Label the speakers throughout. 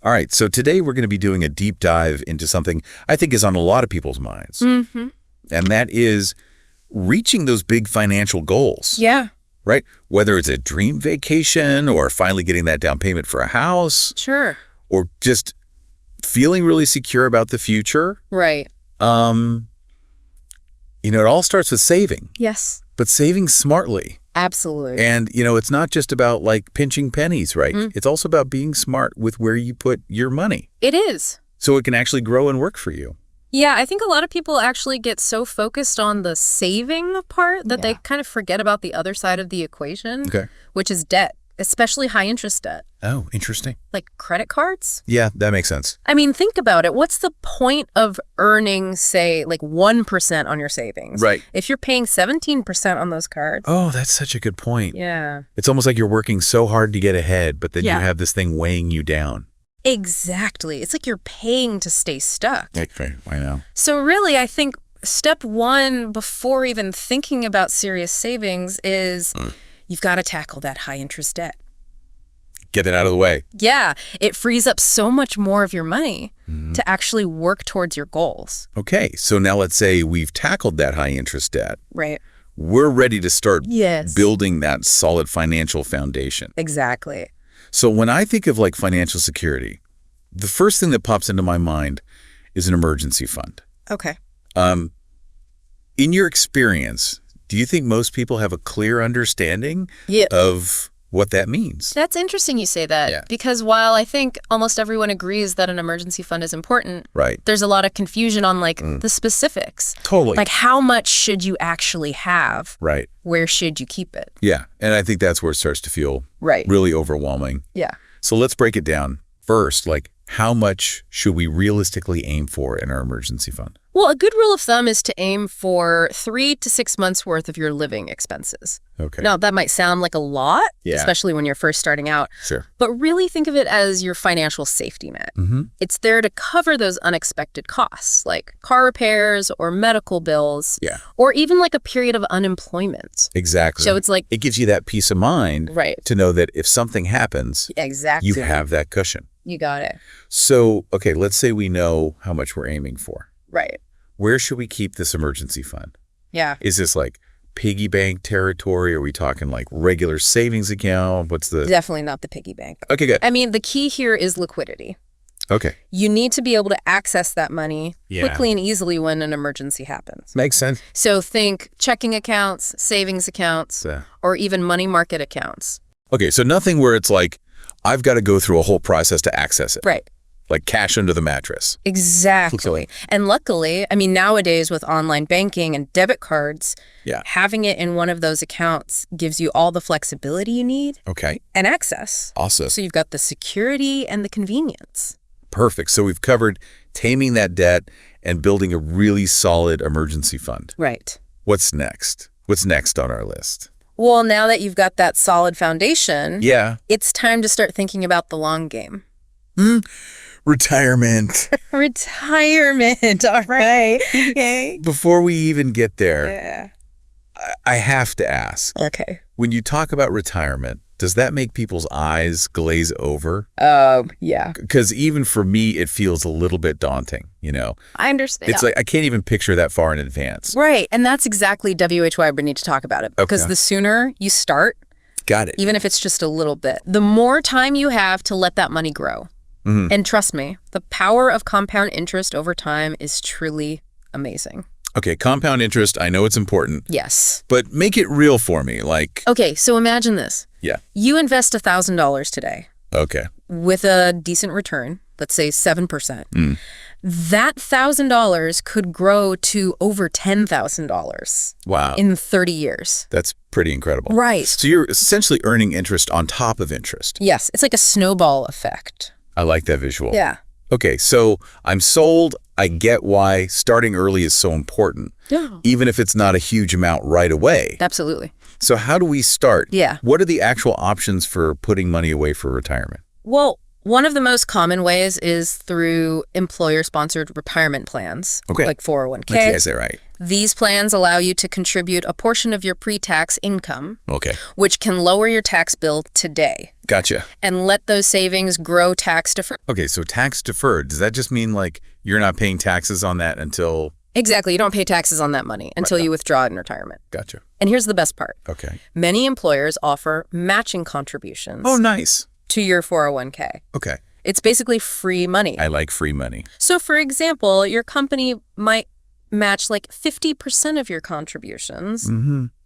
Speaker 1: All right, so today we're going to be doing a deep dive into something I think is on a lot of people's minds.
Speaker 2: Mm-hmm.
Speaker 1: And that is reaching those big financial goals.
Speaker 2: Yeah.
Speaker 1: Right? Whether it's a dream vacation or finally getting that down payment for a house.
Speaker 2: Sure.
Speaker 1: Or just feeling really secure about the future.
Speaker 2: Right.
Speaker 1: It all starts with saving.
Speaker 2: Yes.
Speaker 1: But saving smartly.
Speaker 2: Absolutely.
Speaker 1: And, it's not just about like pinching pennies, right?
Speaker 2: Mm.
Speaker 1: It's also about being smart with where you put your money.
Speaker 2: It is.
Speaker 1: So it can actually grow and work for you.
Speaker 2: Yeah, I think a lot of people actually get so focused on the saving part that they kind of forget about the other side of the equation, which is debt, especially high interest debt.
Speaker 1: Oh, interesting.
Speaker 2: Like credit cards?
Speaker 1: Yeah, that makes sense.
Speaker 2: I mean, think about it. What's the point of earning, say, like 1% on your savings?
Speaker 1: Right.
Speaker 2: If you're paying 17% on those cards.
Speaker 1: Oh, that's such a good point.
Speaker 2: Yeah.
Speaker 1: It's almost like you're working so hard to get ahead, but then you have this thing weighing you down.
Speaker 2: Exactly. It's like you're paying to stay stuck.
Speaker 1: Okay, I know.
Speaker 2: So really, I think step one before even thinking about serious savings is you've got to tackle that high interest debt.
Speaker 1: Get it out of the way.
Speaker 2: Yeah. It frees up so much more of your money to actually work towards your goals.
Speaker 1: Okay, so now let's say we've tackled that high interest debt.
Speaker 2: Right.
Speaker 1: We're ready to start
Speaker 2: Yes.
Speaker 1: building that solid financial foundation.
Speaker 2: Exactly.
Speaker 1: So when I think of like financial security, the first thing that pops into my mind is an emergency fund.
Speaker 2: Okay.
Speaker 1: In your experience, do you think most people have a clear understanding of what that means?
Speaker 2: That's interesting you say that because while I think almost everyone agrees that an emergency fund is important, there's a lot of confusion on like the specifics.
Speaker 1: Totally.
Speaker 2: Like how much should you actually have?
Speaker 1: Right.
Speaker 2: Where should you keep it?
Speaker 1: Yeah. And I think that's where it starts to feel really overwhelming.
Speaker 2: Yeah.
Speaker 1: So let's break it down. First, like how much should we realistically aim for in our emergency fund?
Speaker 2: Well, a good rule of thumb is to aim for 3 to 6 months worth of your living expenses.
Speaker 1: Okay.
Speaker 2: Now, that might sound like a lot, especially when you're first starting out.
Speaker 1: Sure.
Speaker 2: But really think of it as your financial safety net. It's there to cover those unexpected costs, like car repairs or medical bills, or even like a period of unemployment.
Speaker 1: Exactly.
Speaker 2: So it's like...
Speaker 1: It gives you that peace of mind to know that if something happens, you have that cushion.
Speaker 2: You got it.
Speaker 1: So, okay, let's say we know how much we're aiming for.
Speaker 2: Right.
Speaker 1: Where should we keep this emergency fund?
Speaker 2: Yeah.
Speaker 1: Is this like piggy bank territory? Are we talking like regular savings account? What's the...
Speaker 2: Definitely not the piggy bank.
Speaker 1: Okay, good.
Speaker 2: I mean, the key here is liquidity.
Speaker 1: Okay.
Speaker 2: You need to be able to access that money quickly and easily when an emergency happens.
Speaker 1: Makes sense.
Speaker 2: So think checking accounts, savings accounts, or even money market accounts.
Speaker 1: Okay, so nothing where it's like, I've got to go through a whole process to access it.
Speaker 2: Right.
Speaker 1: Like cash under the mattress.
Speaker 2: Exactly. And luckily, I mean, nowadays with online banking and debit cards, having it in one of those accounts gives you all the flexibility you need and access.
Speaker 1: Awesome.
Speaker 2: So you've got the security and the convenience.
Speaker 1: Perfect. So we've covered taming that debt and building a really solid emergency fund.
Speaker 2: Right.
Speaker 1: What's next? What's next on our list?
Speaker 2: Well, now that you've got that solid foundation, it's time to start thinking about the long game.
Speaker 1: Retirement.
Speaker 2: Retirement. All right. Okay.
Speaker 1: Before we even get there, I have to ask.
Speaker 2: Okay.
Speaker 1: When you talk about retirement, does that make people's eyes glaze over?
Speaker 2: Yeah.
Speaker 1: Because even for me, it feels a little bit daunting,
Speaker 2: I understand.
Speaker 1: It's like I can't even picture that far in advance.
Speaker 2: Right. And that's exactly why we need to talk about it. Because the sooner you start,
Speaker 1: got it.
Speaker 2: Even if it's just a little bit, the more time you have to let that money grow. And trust me, the power of compound interest over time is truly amazing.
Speaker 1: Okay, compound interest, I know it's important.
Speaker 2: Yes.
Speaker 1: But make it real for me, like...
Speaker 2: Okay, so imagine this.
Speaker 1: Yeah.
Speaker 2: You invest $1,000 today.
Speaker 1: Okay.
Speaker 2: With a decent return, let's say 7%. That $1,000 could grow to over $10,000.
Speaker 1: Wow.
Speaker 2: In 30 years.
Speaker 1: That's pretty incredible.
Speaker 2: Right.
Speaker 1: So you're essentially earning interest on top of interest.
Speaker 2: Yes, it's like a snowball effect.
Speaker 1: I like that visual.
Speaker 2: Yeah.
Speaker 1: Okay, so I'm sold. I get why starting early is so important.
Speaker 2: Yeah.
Speaker 1: Even if it's not a huge amount right away.
Speaker 2: Absolutely.
Speaker 1: So how do we start?
Speaker 2: Yeah.
Speaker 1: What are the actual options for putting money away for retirement?
Speaker 2: Well, One of the most common ways is through employer-sponsored retirement plans, like 401k.
Speaker 1: Like, is that right?
Speaker 2: These plans allow you to contribute a portion of your pre-tax income, which can lower your tax bill today.
Speaker 1: Gotcha.
Speaker 2: And let those savings grow tax-deferred.
Speaker 1: Okay, so tax-deferred, does that just mean, like, you're not paying taxes on that until...
Speaker 2: Exactly. You don't pay taxes on that money until you withdraw it in retirement.
Speaker 1: Gotcha.
Speaker 2: And here's the best part.
Speaker 1: Okay.
Speaker 2: Many employers offer matching contributions.
Speaker 1: Oh, nice.
Speaker 2: To your 401k.
Speaker 1: Okay.
Speaker 2: It's basically free money.
Speaker 1: I like free money.
Speaker 2: So, for example, your company might match like 50% of your contributions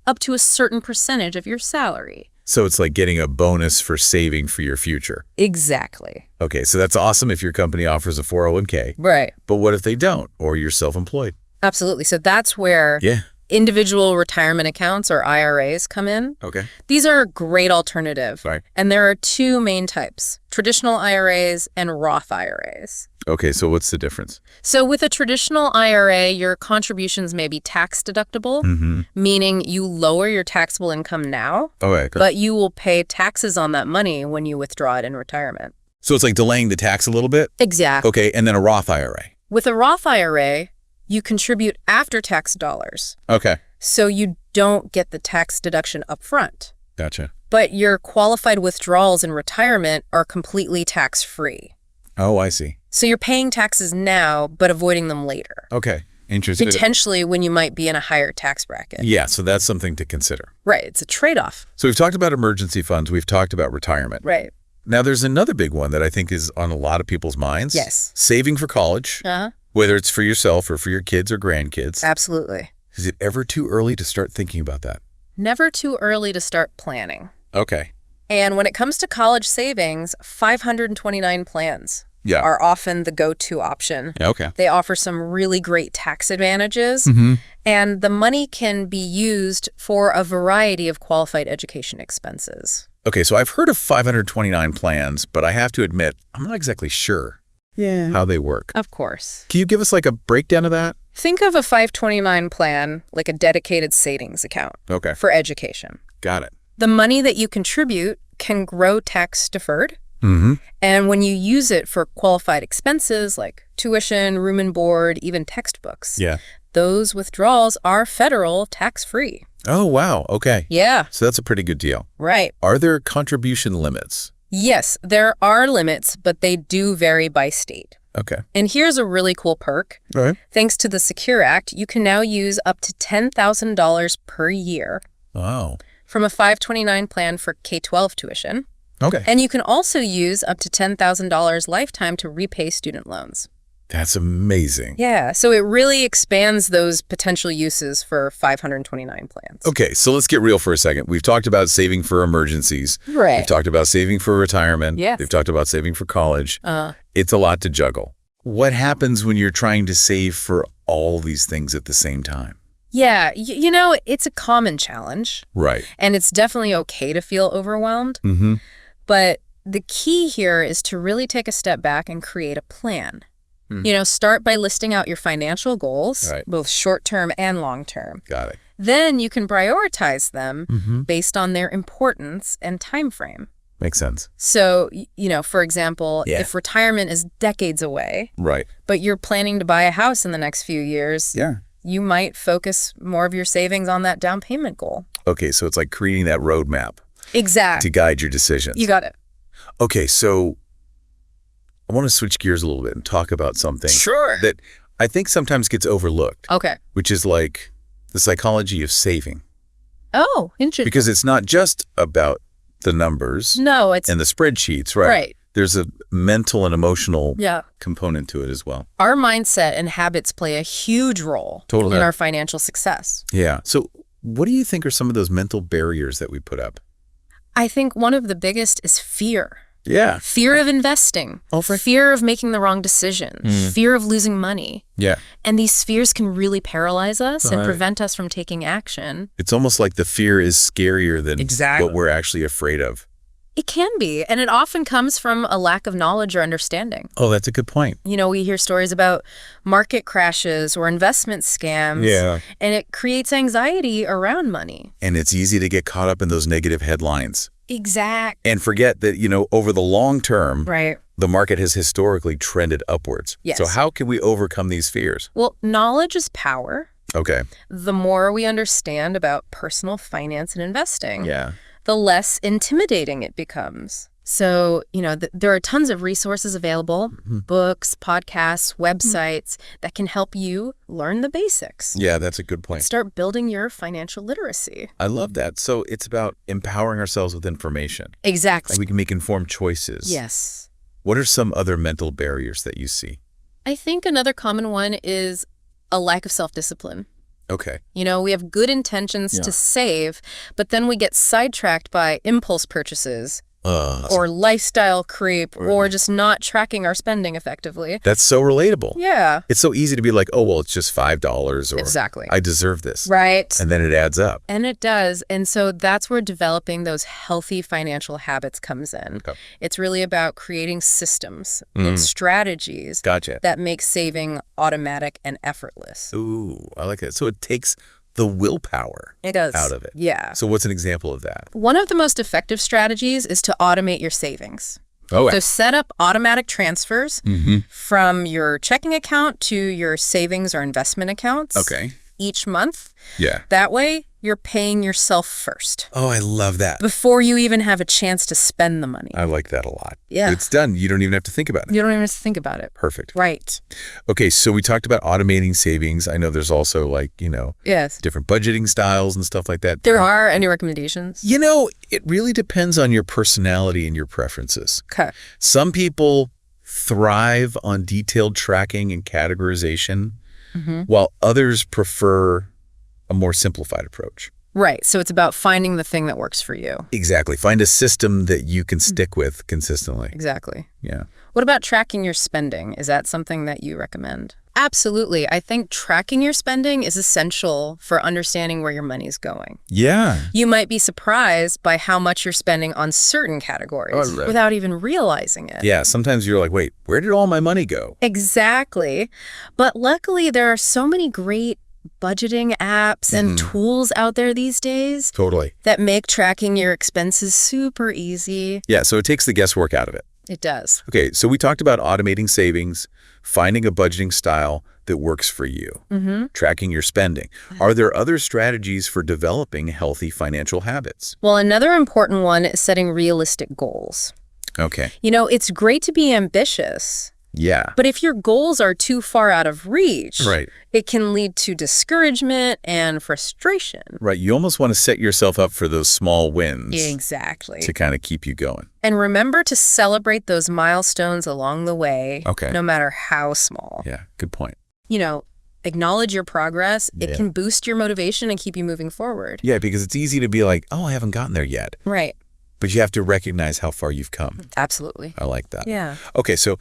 Speaker 2: up to a certain percentage of your salary.
Speaker 1: So it's like getting a bonus for saving for your future.
Speaker 2: Exactly.
Speaker 1: Okay, so that's awesome if your company offers a 401k.
Speaker 2: Right.
Speaker 1: But what if they don't, or you're self-employed?
Speaker 2: Absolutely. So that's where individual retirement accounts, or IRAs, come in.
Speaker 1: Okay.
Speaker 2: These are a great alternative.
Speaker 1: Right.
Speaker 2: And there are two main types, traditional IRAs and Roth IRAs.
Speaker 1: Okay, so what's the difference?
Speaker 2: So with a traditional IRA, your contributions may be tax deductible, meaning you lower your taxable income now, but you will pay taxes on that money when you withdraw it in retirement.
Speaker 1: So it's like delaying the tax a little bit?
Speaker 2: Exactly.
Speaker 1: Okay, and then a Roth IRA.
Speaker 2: With a Roth IRA, you contribute after-tax dollars.
Speaker 1: Okay.
Speaker 2: So you don't get the tax deduction up front.
Speaker 1: Gotcha.
Speaker 2: But your qualified withdrawals in retirement are completely tax-free.
Speaker 1: Oh, I see.
Speaker 2: So you're paying taxes now, but avoiding them later.
Speaker 1: Okay, interesting.
Speaker 2: Potentially when you might be in a higher tax bracket.
Speaker 1: Yeah, so that's something to consider.
Speaker 2: Right, it's a trade-off.
Speaker 1: So we've talked about emergency funds, we've talked about retirement.
Speaker 2: Right.
Speaker 1: Now there's another big one that I think is on a lot of people's minds.
Speaker 2: Yes.
Speaker 1: Saving for college, whether it's for yourself or for your kids or grandkids.
Speaker 2: Absolutely.
Speaker 1: Is it ever too early to start thinking about that?
Speaker 2: Never too early to start planning.
Speaker 1: Okay.
Speaker 2: And when it comes to college savings, 529 plans are often the go-to option.
Speaker 1: Okay.
Speaker 2: They offer some really great tax advantages, and the money can be used for a variety of qualified education expenses.
Speaker 1: Okay, so I've heard of 529 plans, but I have to admit, I'm not exactly sure how they work.
Speaker 2: Of course.
Speaker 1: Can you give us like a breakdown of that?
Speaker 2: Think of a 529 plan like a dedicated savings account for education.
Speaker 1: Got it.
Speaker 2: The money that you contribute can grow tax deferred. And when you use it for qualified expenses like tuition, room and board, even textbooks, those withdrawals are federal tax-free.
Speaker 1: Oh, wow. Okay.
Speaker 2: Yeah.
Speaker 1: So that's a pretty good deal.
Speaker 2: Right.
Speaker 1: Are there contribution limits?
Speaker 2: Yes, there are limits, but they do vary by state.
Speaker 1: Okay.
Speaker 2: And here's a really cool perk.
Speaker 1: All right.
Speaker 2: Thanks to the Secure Act, you can now use up to $10,000 per year from a 529 plan for K-12 tuition.
Speaker 1: Okay.
Speaker 2: And you can also use up to $10,000 lifetime to repay student loans.
Speaker 1: That's amazing.
Speaker 2: Yeah, so it really expands those potential uses for 529 plans.
Speaker 1: Okay, so let's get real for a second. We've talked about saving for emergencies.
Speaker 2: Right.
Speaker 1: We've talked about saving for retirement.
Speaker 2: Yes.
Speaker 1: We've talked about saving for college. It's a lot to juggle. What happens when you're trying to save for all these things at the same time?
Speaker 2: Yeah, you know, it's a common challenge.
Speaker 1: Right.
Speaker 2: And it's definitely okay to feel overwhelmed. But the key here is to really take a step back and create a plan. You know, start by listing out your financial goals, both short-term and long-term.
Speaker 1: Got it.
Speaker 2: Then you can prioritize them based on their importance and time frame.
Speaker 1: Makes sense.
Speaker 2: So, you know, for example, if retirement is decades away, but you're planning to buy a house in the next few years, you might focus more of your savings on that down payment goal.
Speaker 1: Okay, so it's like creating that roadmap.
Speaker 2: Exactly.
Speaker 1: To guide your decisions.
Speaker 2: You got it.
Speaker 1: Okay, so I want to switch gears a little bit and talk about something that I think sometimes gets overlooked.
Speaker 2: Okay.
Speaker 1: Which is like the psychology of saving.
Speaker 2: Oh, interesting.
Speaker 1: Because it's not just about the numbers and the spreadsheets, right? There's a mental and emotional component to it as well.
Speaker 2: Our mindset and habits play a huge role in our financial success.
Speaker 1: Yeah. So what do you think are some of those mental barriers that we put up?
Speaker 2: I think one of the biggest is fear.
Speaker 1: Yeah.
Speaker 2: Fear of investing. Fear of making the wrong decision. Fear of losing money.
Speaker 1: Yeah.
Speaker 2: And these fears can really paralyze us and prevent us from taking action.
Speaker 1: It's almost like the fear is scarier than what we're actually afraid of.
Speaker 2: It can be, and it often comes from a lack of knowledge or understanding.
Speaker 1: Oh, that's a good point.
Speaker 2: You know, we hear stories about market crashes or investment scams, and it creates anxiety around money.
Speaker 1: And it's easy to get caught up in those negative headlines.
Speaker 2: Exactly.
Speaker 1: And forget that, you know, over the long term, the market has historically trended upwards.
Speaker 2: Yes.
Speaker 1: So how can we overcome these fears?
Speaker 2: Well, knowledge is power.
Speaker 1: Okay.
Speaker 2: The more we understand about personal finance and investing,
Speaker 1: Yeah.
Speaker 2: the less intimidating it becomes. So, there are tons of resources available, books, podcasts, websites that can help you learn the basics.
Speaker 1: Yeah, that's a good point.
Speaker 2: Start building your financial literacy.
Speaker 1: I love that. So it's about empowering ourselves with information.
Speaker 2: Exactly.
Speaker 1: Like we can make informed choices.
Speaker 2: Yes.
Speaker 1: What are some other mental barriers that you see?
Speaker 2: I think another common one is a lack of self-discipline.
Speaker 1: Okay.
Speaker 2: We have good intentions to save, but then we get sidetracked by impulse purchases or lifestyle creep or just not tracking our spending effectively.
Speaker 1: That's so relatable.
Speaker 2: Yeah.
Speaker 1: It's so easy to be like, oh, well, it's just $5 or
Speaker 2: exactly.
Speaker 1: I deserve this.
Speaker 2: Right.
Speaker 1: And then it adds up.
Speaker 2: And it does. And so that's where developing those healthy financial habits comes in.
Speaker 1: Okay.
Speaker 2: It's really about creating systems and strategies that make saving automatic and effortless.
Speaker 1: Ooh, I like that. So it takes the willpower out of it.
Speaker 2: Yeah.
Speaker 1: So what's an example of that?
Speaker 2: One of the most effective strategies is to automate your savings.
Speaker 1: Oh,
Speaker 2: so set up automatic transfers from your checking account to your savings or investment accounts each month.
Speaker 1: Yeah.
Speaker 2: That way, you're paying yourself first.
Speaker 1: Oh, I love that.
Speaker 2: Before you even have a chance to spend the money.
Speaker 1: I like that a lot.
Speaker 2: Yeah.
Speaker 1: It's done. You don't even have to think about it.
Speaker 2: You don't even have to think about it.
Speaker 1: Perfect.
Speaker 2: Right.
Speaker 1: Okay, so we talked about automating savings. I know there's also
Speaker 2: yes,
Speaker 1: different budgeting styles and stuff like that.
Speaker 2: There are any recommendations?
Speaker 1: It really depends on your personality and your preferences.
Speaker 2: Okay.
Speaker 1: Some people thrive on detailed tracking and categorization, while others prefer a more simplified approach.
Speaker 2: Right. So it's about finding the thing that works for you.
Speaker 1: Exactly. Find a system that you can stick with consistently.
Speaker 2: Exactly.
Speaker 1: Yeah.
Speaker 2: What about tracking your spending? Is that something that you recommend? Absolutely. I think tracking your spending is essential for understanding where your money's going.
Speaker 1: Yeah.
Speaker 2: You might be surprised by how much you're spending on certain categories without even realizing it.
Speaker 1: Yeah. Sometimes you're like, wait, where did all my money go?
Speaker 2: Exactly. But luckily, there are so many great budgeting apps and tools out there these days.
Speaker 1: Totally.
Speaker 2: That make tracking your expenses super easy.
Speaker 1: Yeah. So it takes the guesswork out of it.
Speaker 2: It does.
Speaker 1: Okay, so we talked about automating savings, finding a budgeting style that works for you, tracking your spending. Are there other strategies for developing healthy financial habits?
Speaker 2: Well, another important one is setting realistic goals.
Speaker 1: Okay.
Speaker 2: It's great to be ambitious.
Speaker 1: Yeah.
Speaker 2: But if your goals are too far out of reach, it can lead to discouragement and frustration.
Speaker 1: Right. You almost want to set yourself up for those small wins.
Speaker 2: Exactly.
Speaker 1: To kind of keep you going.
Speaker 2: And remember to celebrate those milestones along the way, no matter how small.
Speaker 1: Yeah, good point.
Speaker 2: Acknowledge your progress. It can boost your motivation and keep you moving forward.
Speaker 1: Yeah, because it's easy to be like, oh, I haven't gotten there yet.
Speaker 2: Right.
Speaker 1: But you have to recognize how far you've come.
Speaker 2: Absolutely.
Speaker 1: I like that.
Speaker 2: Yeah.
Speaker 1: Okay, so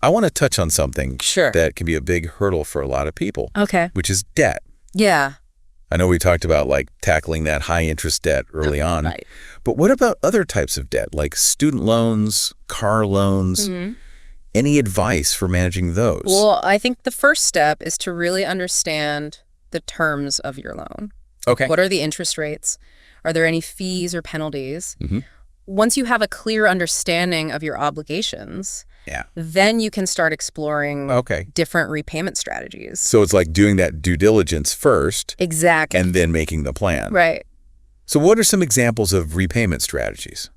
Speaker 1: I want to touch on something that can be a big hurdle for a lot of people.
Speaker 2: Okay.
Speaker 1: Which is debt.
Speaker 2: Yeah.
Speaker 1: I know we talked about tackling that high interest debt early on.
Speaker 2: Right.
Speaker 1: But what about other types of debt, like student loans, car loans? Any advice for managing those?
Speaker 2: Well, I think the first step is to really understand the terms of your loan.
Speaker 1: Okay.
Speaker 2: What are the interest rates? Are there any fees or penalties? Once you have a clear understanding of your obligations, then you can start exploring different repayment strategies.
Speaker 1: So it's like doing that due diligence first.
Speaker 2: Exactly.
Speaker 1: And then making the plan.
Speaker 2: Right.
Speaker 1: So what are some examples of repayment strategies?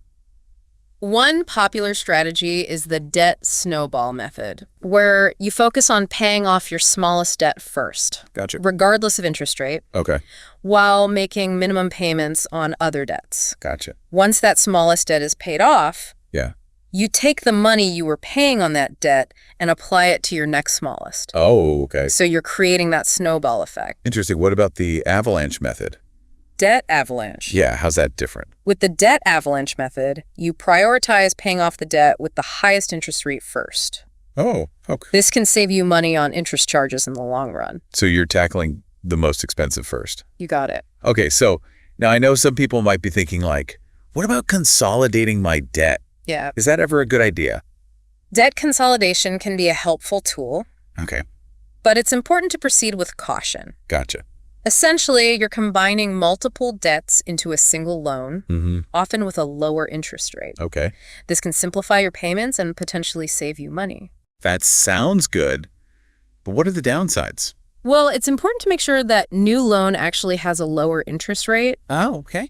Speaker 2: One popular strategy is the debt snowball method, where you focus on paying off your smallest debt first.
Speaker 1: Gotcha.
Speaker 2: Regardless of interest rate.
Speaker 1: Okay.
Speaker 2: While making minimum payments on other debts.
Speaker 1: Gotcha.
Speaker 2: Once that smallest debt is paid off, you take the money you were paying on that debt and apply it to your next smallest.
Speaker 1: Oh, okay.
Speaker 2: So you're creating that snowball effect.
Speaker 1: Interesting. What about the avalanche method?
Speaker 2: Debt avalanche.
Speaker 1: Yeah, how's that different?
Speaker 2: With the debt avalanche method, you prioritize paying off the debt with the highest interest rate first.
Speaker 1: Oh, okay.
Speaker 2: This can save you money on interest charges in the long run.
Speaker 1: So you're tackling the most expensive first.
Speaker 2: You got it.
Speaker 1: Okay, so now I know some people might be thinking what about consolidating my debt?
Speaker 2: Yeah.
Speaker 1: Is that ever a good idea?
Speaker 2: Debt consolidation can be a helpful tool.
Speaker 1: Okay.
Speaker 2: But it's important to proceed with caution.
Speaker 1: Gotcha.
Speaker 2: Essentially, you're combining multiple debts into a single loan, often with a lower interest rate.
Speaker 1: Okay.
Speaker 2: This can simplify your payments and potentially save you money.
Speaker 1: That sounds good, but what are the downsides?
Speaker 2: Well, it's important to make sure that new loan actually has a lower interest rate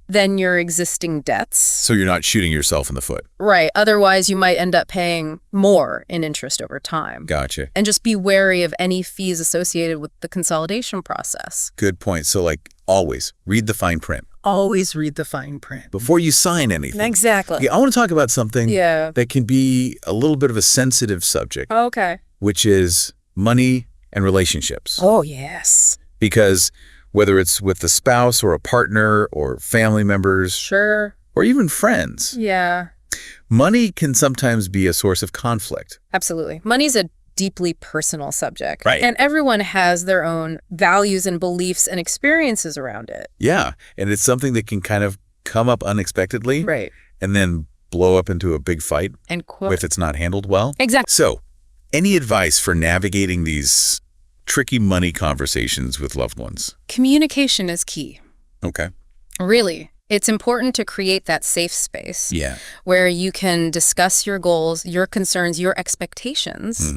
Speaker 2: than your existing debts.
Speaker 1: So you're not shooting yourself in the foot.
Speaker 2: Right. Otherwise, you might end up paying more in interest over time.
Speaker 1: Gotcha.
Speaker 2: And just be wary of any fees associated with the consolidation process.
Speaker 1: Good point. So like always, read the fine print.
Speaker 3: Always read the fine print.
Speaker 1: Before you sign anything.
Speaker 2: Exactly.
Speaker 1: Okay, I want to talk about something
Speaker 2: Yeah.
Speaker 1: that can be a little bit of a sensitive subject,
Speaker 2: Okay.
Speaker 1: which is money and relationships.
Speaker 2: Oh, yes.
Speaker 1: Because whether it's with the spouse or a partner or family members
Speaker 2: Sure.
Speaker 1: or even friends,
Speaker 2: Yeah.
Speaker 1: money can sometimes be a source of conflict.
Speaker 2: Absolutely. Money's a deeply personal subject.
Speaker 1: Right.
Speaker 2: And everyone has their own values and beliefs and experiences around it.
Speaker 1: Yeah, and it's something that can kind of come up unexpectedly
Speaker 2: Right.
Speaker 1: and then blow up into a big fight
Speaker 2: And quote.
Speaker 1: if it's not handled well.
Speaker 2: Exactly.
Speaker 1: So, any advice for navigating these tricky money conversations with loved ones?
Speaker 2: Communication is key.
Speaker 1: Okay.
Speaker 2: Really. It's important to create that safe space
Speaker 1: Yeah.
Speaker 2: where you can discuss your goals, your concerns, your expectations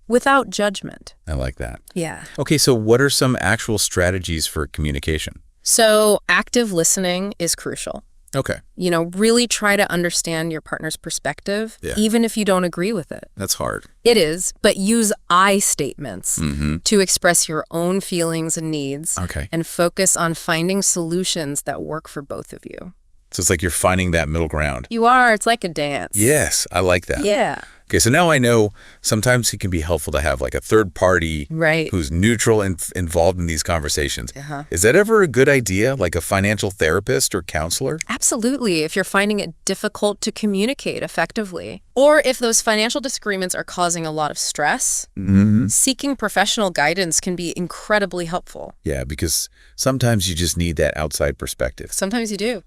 Speaker 2: without judgment.
Speaker 1: I like that.
Speaker 2: Yeah.
Speaker 1: Okay, so what are some actual strategies for communication?
Speaker 2: So active listening is crucial.
Speaker 1: Okay,
Speaker 2: You know, really try to understand your partner's perspective,
Speaker 1: Yeah.
Speaker 2: even if you don't agree with it.
Speaker 1: that's hard.
Speaker 2: It is, but use I statements to express your own feelings and needs
Speaker 1: Okay.
Speaker 2: and focus on finding solutions that work for both of you.
Speaker 1: So it's like you're finding that middle ground.
Speaker 2: You are. It's like a dance.
Speaker 1: Yes, I like that.
Speaker 2: Yeah.
Speaker 1: Okay, so now I know sometimes it can be helpful to have like a third party
Speaker 2: Right.
Speaker 1: who's neutral and involved in these conversations.
Speaker 2: Uh-huh.
Speaker 1: Is that ever a good idea, like a financial therapist or counselor?
Speaker 2: Absolutely, if you're finding it difficult to communicate effectively. Or if those financial disagreements are causing a lot of stress, seeking professional guidance can be incredibly helpful.
Speaker 1: Yeah, because sometimes you just need that outside perspective.
Speaker 2: Sometimes you do.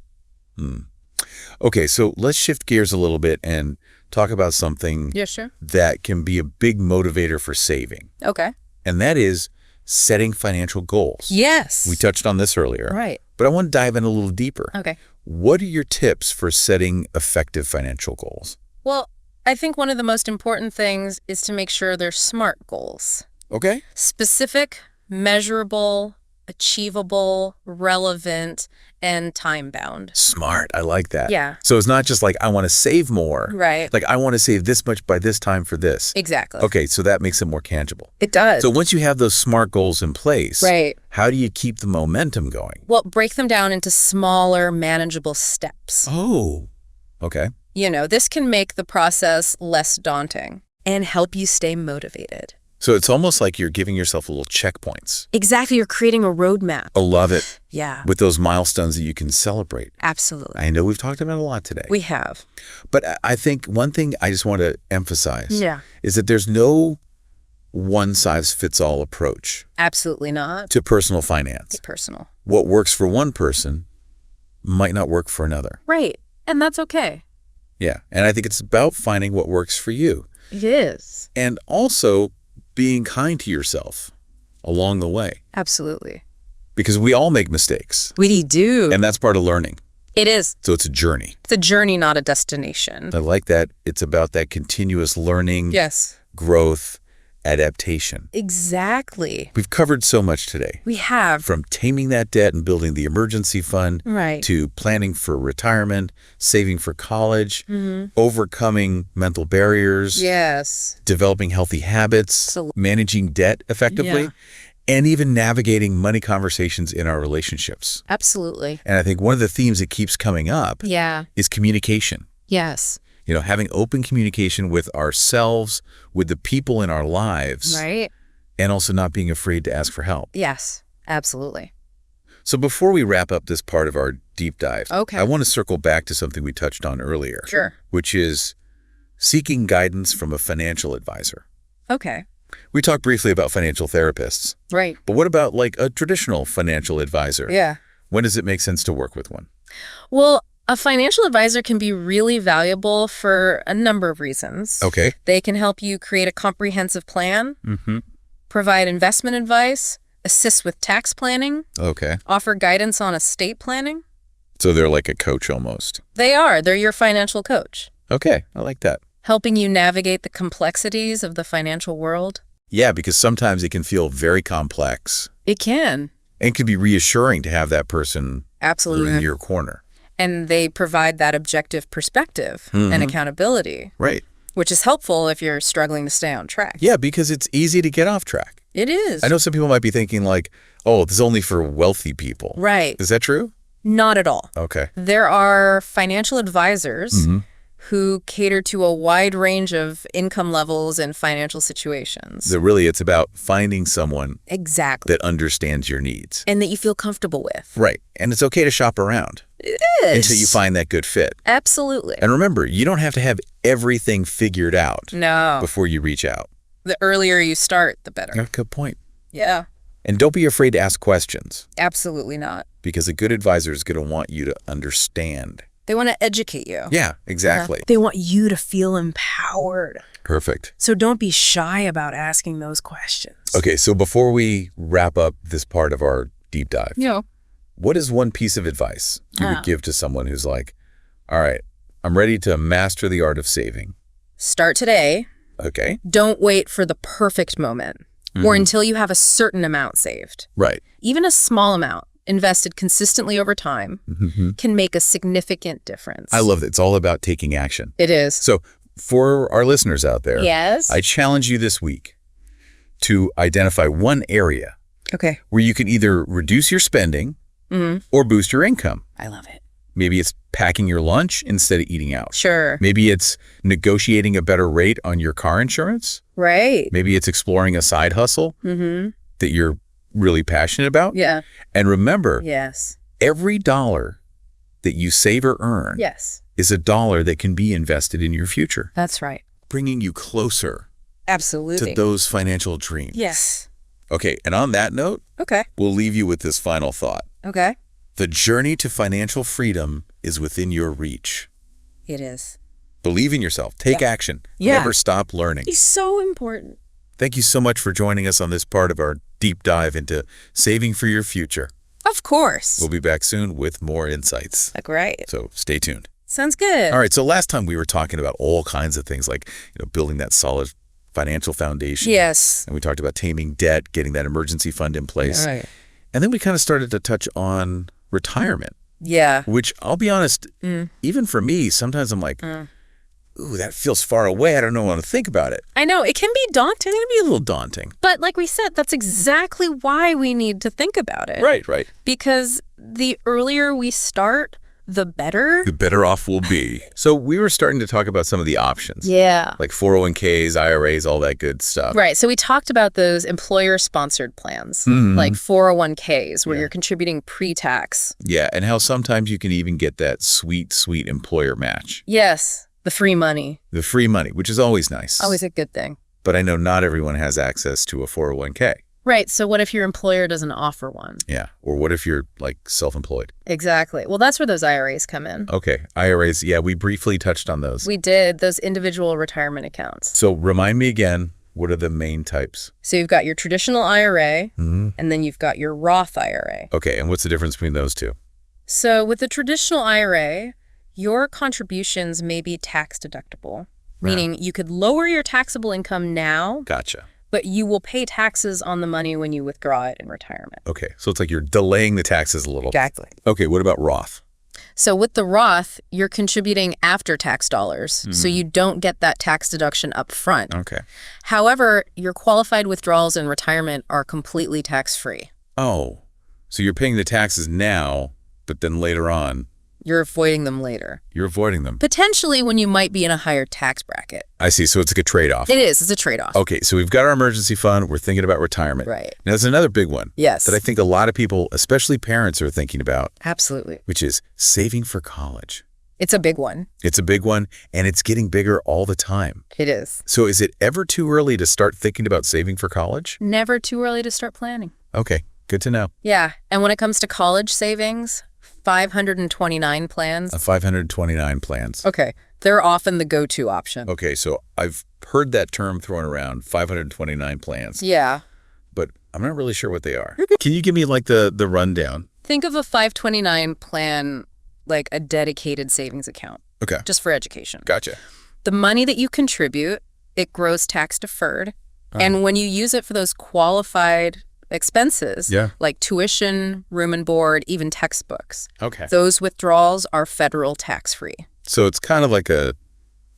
Speaker 1: Okay, so let's shift gears a little bit and talk about something
Speaker 2: Yeah, sure.
Speaker 1: that can be a big motivator for saving,
Speaker 2: Okay.
Speaker 1: and that is setting financial goals.
Speaker 2: Yes.
Speaker 1: We touched on this earlier,
Speaker 2: Right.
Speaker 1: but I want to dive in a little deeper.
Speaker 2: Okay.
Speaker 1: What are your tips for setting effective financial goals?
Speaker 2: Well, I think one of the most important things is to make sure they're SMART goals.
Speaker 1: Okay.
Speaker 2: Specific, measurable, achievable, relevant, and time-bound.
Speaker 1: Smart. I like that.
Speaker 2: Yeah.
Speaker 1: So it's not just like, I want to save more.
Speaker 2: Right.
Speaker 1: Like, I want to save this much by this time for this.
Speaker 2: Exactly.
Speaker 1: Okay, so that makes it more tangible.
Speaker 2: It does.
Speaker 1: So once you have those SMART goals in place,
Speaker 2: Right.
Speaker 1: how do you keep the momentum going?
Speaker 2: Well, break them down into smaller, manageable steps.
Speaker 1: Oh, okay.
Speaker 2: You know, this can make the process less daunting and help you stay motivated.
Speaker 1: So it's almost like you're giving yourself little checkpoints.
Speaker 2: Exactly. You're creating a roadmap.
Speaker 1: I love it.
Speaker 2: Yeah,
Speaker 1: With those milestones that you can celebrate.
Speaker 2: absolutely.
Speaker 1: I know we've talked about it a lot today.
Speaker 2: We have.
Speaker 1: But I think one thing I just want to emphasize
Speaker 2: Yeah.
Speaker 1: is that there's no one-size-fits-all approach
Speaker 2: Absolutely not.
Speaker 1: to personal finance.
Speaker 2: Personal.
Speaker 1: What works for one person might not work for another.
Speaker 2: Right. And that's okay.
Speaker 1: Yeah, and I think it's about finding what works for you.
Speaker 2: It is.
Speaker 1: And also being kind to yourself along the way.
Speaker 2: Absolutely.
Speaker 1: Because we all make mistakes.
Speaker 2: We do.
Speaker 1: And that's part of learning.
Speaker 2: It is.
Speaker 1: So it's a journey.
Speaker 2: It's a journey, not a destination.
Speaker 1: I like that. It's about that continuous learning,
Speaker 2: Yes.
Speaker 1: growth, adaptation.
Speaker 2: Exactly.
Speaker 1: We've covered so much today.
Speaker 2: We have.
Speaker 1: From taming that debt and building the emergency fund,
Speaker 2: Right.
Speaker 1: to planning for retirement, saving for college, overcoming mental barriers,
Speaker 2: Yes.
Speaker 1: developing healthy habits,
Speaker 2: So-
Speaker 1: managing debt effectively,
Speaker 2: Yeah.
Speaker 1: and even navigating money conversations in our relationships.
Speaker 2: Absolutely.
Speaker 1: And I think one of the themes that keeps coming up
Speaker 2: Yeah.
Speaker 1: is communication.
Speaker 2: Yes.
Speaker 1: You know, having open communication with ourselves, with the people in our lives,
Speaker 2: Right.
Speaker 1: and also not being afraid to ask for help.
Speaker 2: Yes. Absolutely.
Speaker 1: So before we wrap up this part of our deep dive,
Speaker 2: Okay.
Speaker 1: I want to circle back to something we touched on earlier,
Speaker 2: Sure.
Speaker 1: which is seeking guidance from a financial advisor.
Speaker 2: Okay.
Speaker 1: We talked briefly about financial therapists,
Speaker 2: Right.
Speaker 1: but what about like a traditional financial advisor?
Speaker 2: Yeah.
Speaker 1: When does it make sense to work with one?
Speaker 2: Well, a financial advisor can be really valuable for a number of reasons.
Speaker 1: Okay.
Speaker 2: They can help you create a comprehensive plan, provide investment advice, assist with tax planning,
Speaker 1: Okay.
Speaker 2: offer guidance on estate planning.
Speaker 1: So they're like a coach almost.
Speaker 2: They are. They're your financial coach,
Speaker 1: Okay, I like that.
Speaker 2: helping you navigate the complexities of the financial world.
Speaker 1: Yeah, because sometimes it can feel very complex
Speaker 2: It can.
Speaker 1: and can be reassuring to have that person
Speaker 2: Absolutely.
Speaker 1: in your corner.
Speaker 2: And they provide that objective perspective and accountability,
Speaker 1: Right.
Speaker 2: which is helpful if you're struggling to stay on track.
Speaker 1: Yeah, because it's easy to get off track.
Speaker 2: It is.
Speaker 1: I know some people might be thinking like, oh, this is only for wealthy people.
Speaker 2: Right.
Speaker 1: Is that true?
Speaker 2: Not at all.
Speaker 1: Okay.
Speaker 2: There are financial advisors who cater to a wide range of income levels and financial situations.
Speaker 1: So really, it's about finding someone
Speaker 2: Exactly.
Speaker 1: that understands your needs.
Speaker 2: And that you feel comfortable with.
Speaker 1: Right. And it's okay to shop around
Speaker 2: It is.
Speaker 1: until you find that good fit.
Speaker 2: Absolutely.
Speaker 1: And remember, you don't have to have everything figured out
Speaker 2: No.
Speaker 1: before you reach out.
Speaker 2: The earlier you start, the better.
Speaker 1: Good point.
Speaker 2: Yeah.
Speaker 1: And don't be afraid to ask questions,
Speaker 2: Absolutely not.
Speaker 1: because a good advisor is going to want you to understand.
Speaker 2: They want to educate you.
Speaker 1: Yeah, exactly.
Speaker 3: They want you to feel empowered.
Speaker 1: Perfect.
Speaker 3: So don't be shy about asking those questions.
Speaker 1: Okay, so before we wrap up this part of our deep dive,
Speaker 2: Yeah.
Speaker 1: what is one piece of advice you would give to someone who's like, all right, I'm ready to master the art of saving?
Speaker 2: Start today.
Speaker 1: Okay.
Speaker 2: Don't wait for the perfect moment or until you have a certain amount saved.
Speaker 1: Right.
Speaker 2: Even a small amount invested consistently over time can make a significant difference.
Speaker 1: I love that. It's all about taking action.
Speaker 2: It is.
Speaker 1: So for our listeners out there,
Speaker 2: Yes.
Speaker 1: I challenge you this week to identify one area
Speaker 2: Okay.
Speaker 1: where you can either reduce your spending or boost your income.
Speaker 2: I love it.
Speaker 1: Maybe it's packing your lunch instead of eating out.
Speaker 2: Sure.
Speaker 1: Maybe it's negotiating a better rate on your car insurance.
Speaker 2: Right.
Speaker 1: Maybe it's exploring a side hustle that you're really passionate about.
Speaker 2: Yeah.
Speaker 1: And remember,
Speaker 2: Yes.
Speaker 1: every dollar that you save or earn
Speaker 2: Yes.
Speaker 1: is a dollar that can be invested in your future,
Speaker 2: That's right.
Speaker 1: bringing you closer to
Speaker 2: Absolutely.
Speaker 1: those financial dreams.
Speaker 2: Yes.
Speaker 1: Okay, and on that note,
Speaker 2: Okay.
Speaker 1: we'll leave you with this final thought.
Speaker 2: Okay.
Speaker 1: The journey to financial freedom is within your reach.
Speaker 2: It is.
Speaker 1: Believe in yourself. Take action.
Speaker 3: Yeah.
Speaker 1: Never stop learning.
Speaker 3: It's so important.
Speaker 1: Thank you so much for joining us on this part of our deep dive into saving for your future.
Speaker 2: Of course.
Speaker 1: We'll be back soon with more insights.
Speaker 2: Great.
Speaker 1: So stay tuned.
Speaker 2: Sounds good.
Speaker 1: All right, so last time we were talking about all kinds of things like, building that solid financial foundation.
Speaker 2: Yes.
Speaker 1: And we talked about taming debt, getting that emergency fund in place.
Speaker 2: Right.
Speaker 1: And then we kind of started to touch on retirement,
Speaker 2: Yeah.
Speaker 1: which I'll be honest, even for me, sometimes I'm like, ooh, that feels far away. I don't know how to think about it.
Speaker 2: I know. It can be daunting.
Speaker 1: It can be a little daunting.
Speaker 2: But like we said, that's exactly why we need to think about it.
Speaker 1: Right.
Speaker 2: Because the earlier we start, the better.
Speaker 1: The better off we'll be. So we were starting to talk about some of the options.
Speaker 2: Yeah.
Speaker 1: Like 401ks, IRAs, all that good stuff.
Speaker 2: Right. So we talked about those employer-sponsored plans, like 401ks, where you're contributing pre-tax.
Speaker 1: Yeah, and how sometimes you can even get that sweet, sweet employer match.
Speaker 2: Yes. The free money.
Speaker 1: The free money, which is always nice.
Speaker 2: Always a good thing.
Speaker 1: But I know not everyone has access to a 401k.
Speaker 2: Right. So what if your employer doesn't offer one?
Speaker 1: Yeah. Or what if you're like self-employed?
Speaker 2: Exactly. Well, that's where those IRAs come in.
Speaker 1: Okay. IRAs. Yeah, we briefly touched on those.
Speaker 2: We did those individual retirement accounts.
Speaker 1: So remind me again, what are the main types?
Speaker 2: So you've got your traditional IRA, and then you've got your Roth IRA.
Speaker 1: Okay. And what's the difference between those two?
Speaker 2: So with the traditional IRA, your contributions may be tax deductible, meaning you could lower your taxable income now,
Speaker 1: Gotcha.
Speaker 2: but you will pay taxes on the money when you withdraw it in retirement.
Speaker 1: Okay. So it's like you're delaying the taxes a little.
Speaker 2: Exactly.
Speaker 1: Okay. What about Roth?
Speaker 2: So with the Roth, you're contributing after tax dollars, so you don't get that tax deduction up front.
Speaker 1: Okay.
Speaker 2: However, your qualified withdrawals in retirement are completely tax-free.
Speaker 1: Oh, so you're paying the taxes now, but then later on,
Speaker 2: You're avoiding them later.
Speaker 1: you're avoiding them.
Speaker 2: Potentially when you might be in a higher tax bracket.
Speaker 1: I see. So it's like a trade-off.
Speaker 2: It is. It's a trade-off.
Speaker 1: Okay. So we've got our emergency fund. We're thinking about retirement.
Speaker 2: Right.
Speaker 1: Now, there's another big one
Speaker 2: Yes.
Speaker 1: that I think a lot of people, especially parents, are thinking about,
Speaker 2: Absolutely.
Speaker 1: which is saving for college.
Speaker 2: It's a big one.
Speaker 1: It's a big one, and it's getting bigger all the time.
Speaker 2: It is.
Speaker 1: So is it ever too early to start thinking about saving for college?
Speaker 2: Never too early to start planning.
Speaker 1: Okay. Good to know.
Speaker 2: Yeah. And when it comes to college savings, 529 plans.
Speaker 1: 529 plans.
Speaker 2: Okay. They're often the go-to option.
Speaker 1: Okay. So I've heard that term thrown around, 529 plans.
Speaker 2: Yeah.
Speaker 1: But I'm not really sure what they are. Can you give me like the rundown?
Speaker 2: Think of a 529 plan like a dedicated savings account.
Speaker 1: Okay.
Speaker 2: Just for education.
Speaker 1: Gotcha.
Speaker 2: The money that you contribute, it grows tax deferred. And when you use it for those qualified expenses, like tuition, room and board, even textbooks, those withdrawals are federal tax-free.
Speaker 1: So it's kind of like a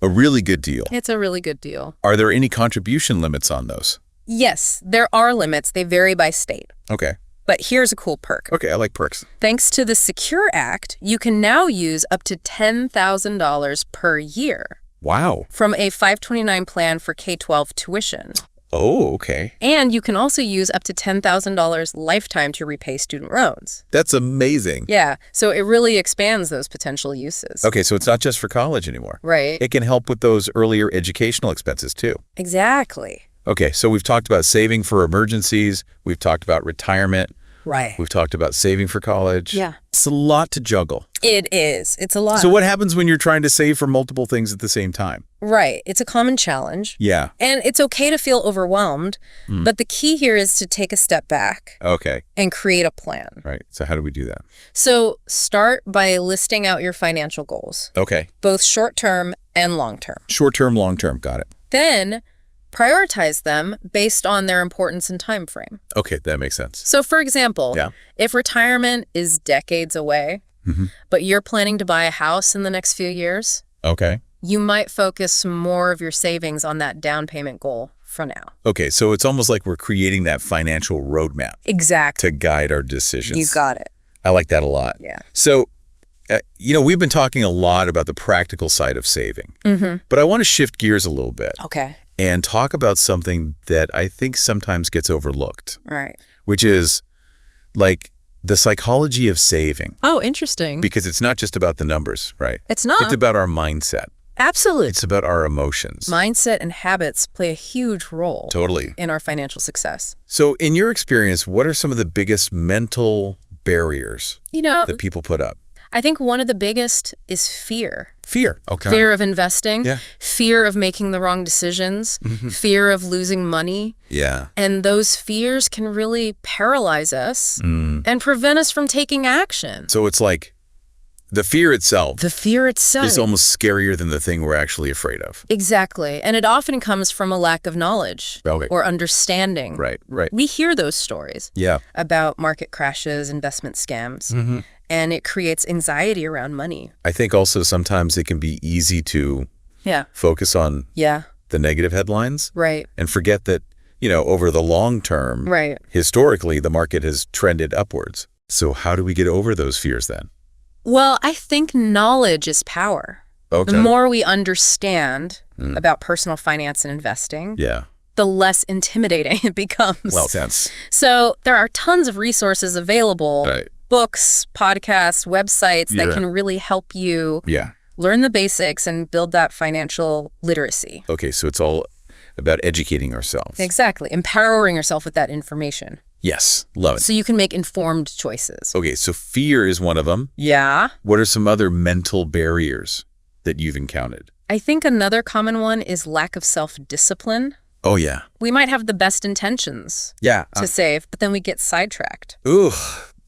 Speaker 1: really good deal.
Speaker 2: It's a really good deal.
Speaker 1: Are there any contribution limits on those?
Speaker 2: Yes, there are limits. They vary by state.
Speaker 1: Okay.
Speaker 2: But here's a cool perk.
Speaker 1: Okay, I like perks.
Speaker 2: Thanks to the Secure Act, you can now use up to $10,000 per year.
Speaker 1: Wow.
Speaker 2: From a 529 plan for K-12 tuition.
Speaker 1: Oh, okay.
Speaker 2: And you can also use up to $10,000 lifetime to repay student loans.
Speaker 1: That's amazing.
Speaker 2: Yeah, so it really expands those potential uses.
Speaker 1: Okay, so it's not just for college anymore.
Speaker 2: Right.
Speaker 1: It can help with those earlier educational expenses too.
Speaker 2: Exactly.
Speaker 1: Okay, so we've talked about saving for emergencies. We've talked about retirement.
Speaker 3: Right.
Speaker 1: We've talked about saving for college.
Speaker 2: Yeah.
Speaker 1: It's a lot to juggle.
Speaker 2: It is. It's a lot.
Speaker 1: So what happens when you're trying to save for multiple things at the same time?
Speaker 2: Right. It's a common challenge.
Speaker 1: Yeah.
Speaker 2: And it's okay to feel overwhelmed, but the key here is to take a step back
Speaker 1: Okay.
Speaker 2: and create a plan.
Speaker 1: Right. So how do we do that?
Speaker 2: So start by listing out your financial goals,
Speaker 1: Okay.
Speaker 2: both short-term and long-term.
Speaker 1: Short-term, long-term. Got it.
Speaker 2: Then prioritize them based on their importance and time frame.
Speaker 1: Okay, that makes sense.
Speaker 2: So for example,
Speaker 1: Yeah.
Speaker 2: if retirement is decades away, but you're planning to buy a house in the next few years,
Speaker 1: Okay.
Speaker 2: you might focus more of your savings on that down payment goal for now.
Speaker 1: Okay, so it's almost like we're creating that financial roadmap
Speaker 2: Exactly.
Speaker 1: to guide our decisions.
Speaker 2: You got it.
Speaker 1: I like that a lot.
Speaker 2: Yeah.
Speaker 1: So, we've been talking a lot about the practical side of saving, but I want to shift gears a little bit
Speaker 2: Okay.
Speaker 1: and talk about something that I think sometimes gets overlooked,
Speaker 2: Right.
Speaker 1: which is like the psychology of saving,
Speaker 2: Oh, interesting.
Speaker 1: because it's not just about the numbers, right?
Speaker 2: It's not.
Speaker 1: It's about our mindset.
Speaker 2: Absolutely.
Speaker 1: It's about our emotions.
Speaker 2: Mindset and habits play a huge role
Speaker 1: Totally.
Speaker 2: in our financial success.
Speaker 1: So in your experience, what are some of the biggest mental barriers
Speaker 2: You know,
Speaker 1: that people put up?
Speaker 2: I think one of the biggest is fear.
Speaker 1: Fear. Okay.
Speaker 2: Fear of investing,
Speaker 1: Yeah.
Speaker 2: fear of making the wrong decisions, fear of losing money.
Speaker 1: Yeah.
Speaker 2: And those fears can really paralyze us and prevent us from taking action.
Speaker 1: So it's like the fear itself
Speaker 2: The fear itself.
Speaker 1: is almost scarier than the thing we're actually afraid of.
Speaker 2: Exactly. And it often comes from a lack of knowledge
Speaker 1: Okay.
Speaker 2: or understanding.
Speaker 1: Right.
Speaker 2: We hear those stories
Speaker 1: Yeah.
Speaker 2: about market crashes, investment scams, and it creates anxiety around money.
Speaker 1: I think also sometimes it can be easy to
Speaker 2: Yeah.
Speaker 1: focus on
Speaker 2: Yeah.
Speaker 1: the negative headlines
Speaker 2: Right.
Speaker 1: and forget that, over the long term,
Speaker 2: Right.
Speaker 1: historically, the market has trended upwards. So how do we get over those fears then?
Speaker 2: Well, I think knowledge is power.
Speaker 1: Okay.
Speaker 2: The more we understand about personal finance and investing,
Speaker 1: Yeah.
Speaker 2: the less intimidating it becomes.
Speaker 1: Well, sense.
Speaker 2: So there are tons of resources available,
Speaker 1: Right.
Speaker 2: books, podcasts, websites that
Speaker 1: Yeah.
Speaker 2: can really help you
Speaker 1: Yeah.
Speaker 2: learn the basics and build that financial literacy.
Speaker 1: Okay. So it's all about educating ourselves.
Speaker 2: Exactly. Empowering yourself with that information
Speaker 1: Yes. Love it.
Speaker 2: so you can make informed choices.
Speaker 1: Okay. So fear is one of them.
Speaker 2: Yeah.
Speaker 1: What are some other mental barriers that you've encountered?
Speaker 2: I think another common one is lack of self-discipline.
Speaker 1: Oh, yeah.
Speaker 2: We might have the best intentions
Speaker 1: Yeah.
Speaker 2: to save, but then we get sidetracked.
Speaker 1: Ooh,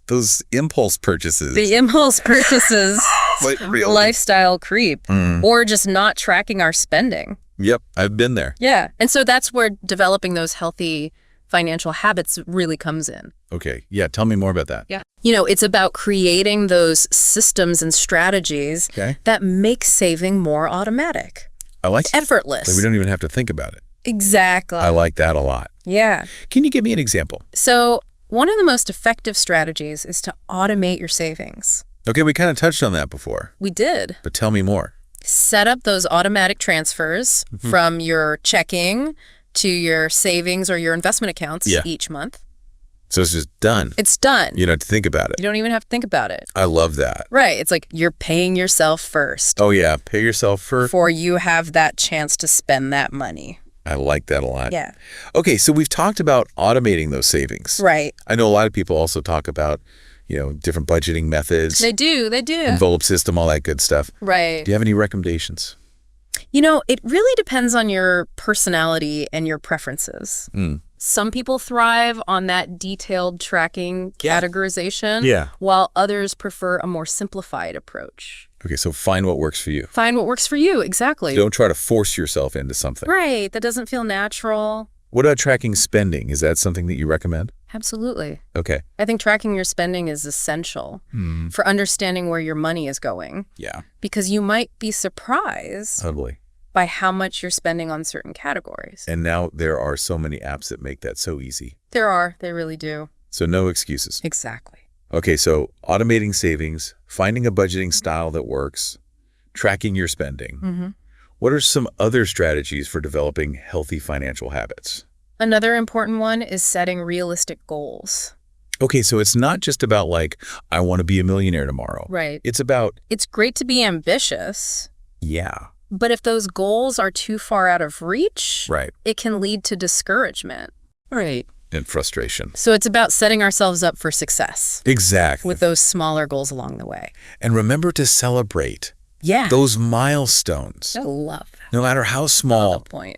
Speaker 1: those impulse purchases.
Speaker 2: The impulse purchases,
Speaker 1: Like, really?
Speaker 2: lifestyle creep, or just not tracking our spending.
Speaker 1: Yep. I've been there.
Speaker 2: Yeah. And so that's where developing those healthy financial habits really comes in.
Speaker 1: Okay. Yeah. Tell me more about that.
Speaker 2: Yeah. It's about creating those systems and strategies
Speaker 1: Okay.
Speaker 2: that make saving more automatic,
Speaker 1: I like
Speaker 2: effortless.
Speaker 1: Like we don't even have to think about it.
Speaker 2: Exactly.
Speaker 1: I like that a lot.
Speaker 2: Yeah.
Speaker 1: Can you give me an example?
Speaker 2: So one of the most effective strategies is to automate your savings.
Speaker 1: Okay. We kind of touched on that before,
Speaker 2: We did.
Speaker 1: but tell me more.
Speaker 2: Set up those automatic transfers from your checking to your savings or your investment accounts each month.
Speaker 1: So it's just done.
Speaker 2: It's done.
Speaker 1: You don't have to think about it.
Speaker 2: You don't even have to think about it.
Speaker 1: I love that.
Speaker 2: Right. It's like you're paying yourself first
Speaker 1: Oh, yeah. Pay yourself for.
Speaker 2: before you have that chance to spend that money.
Speaker 1: I like that a lot.
Speaker 2: Yeah.
Speaker 1: Okay. So we've talked about automating those savings.
Speaker 2: Right.
Speaker 1: I know a lot of people also talk about, different budgeting methods,
Speaker 2: They do.
Speaker 1: envelope system, all that good stuff.
Speaker 2: Right.
Speaker 1: Do you have any recommendations?
Speaker 2: It really depends on your personality and your preferences. Some people thrive on that detailed tracking categorization, while others prefer a more simplified approach.
Speaker 1: Okay, so find what works for you.
Speaker 2: Find what works for you, exactly.
Speaker 1: Don't try to force yourself into something.
Speaker 2: Right, that doesn't feel natural.
Speaker 1: What about tracking spending? Is that something that you recommend?
Speaker 2: Absolutely.
Speaker 1: Okay.
Speaker 2: I think tracking your spending is essential for understanding where your money is going.
Speaker 1: Yeah.
Speaker 2: Because you might be surprised
Speaker 1: Totally.
Speaker 2: by how much you're spending on certain categories.
Speaker 1: And now there are so many apps that make that so easy.
Speaker 2: There are. They really do.
Speaker 1: So no excuses.
Speaker 2: Exactly.
Speaker 1: Okay, so automating savings, finding a budgeting style that works, tracking your spending. What are some other strategies for developing healthy financial habits?
Speaker 2: Another important one is setting realistic goals.
Speaker 1: Okay, so it's not just about like, I want to be a millionaire tomorrow.
Speaker 2: Right.
Speaker 1: It's about...
Speaker 2: It's great to be ambitious.
Speaker 1: Yeah.
Speaker 2: But if those goals are too far out of reach,
Speaker 1: Right.
Speaker 2: it can lead to discouragement. Right.
Speaker 1: And frustration.
Speaker 2: So it's about setting ourselves up for success.
Speaker 1: Exactly.
Speaker 2: With those smaller goals along the way.
Speaker 1: And remember to celebrate those milestones.
Speaker 2: I love that.
Speaker 1: No matter how small.
Speaker 2: Good point.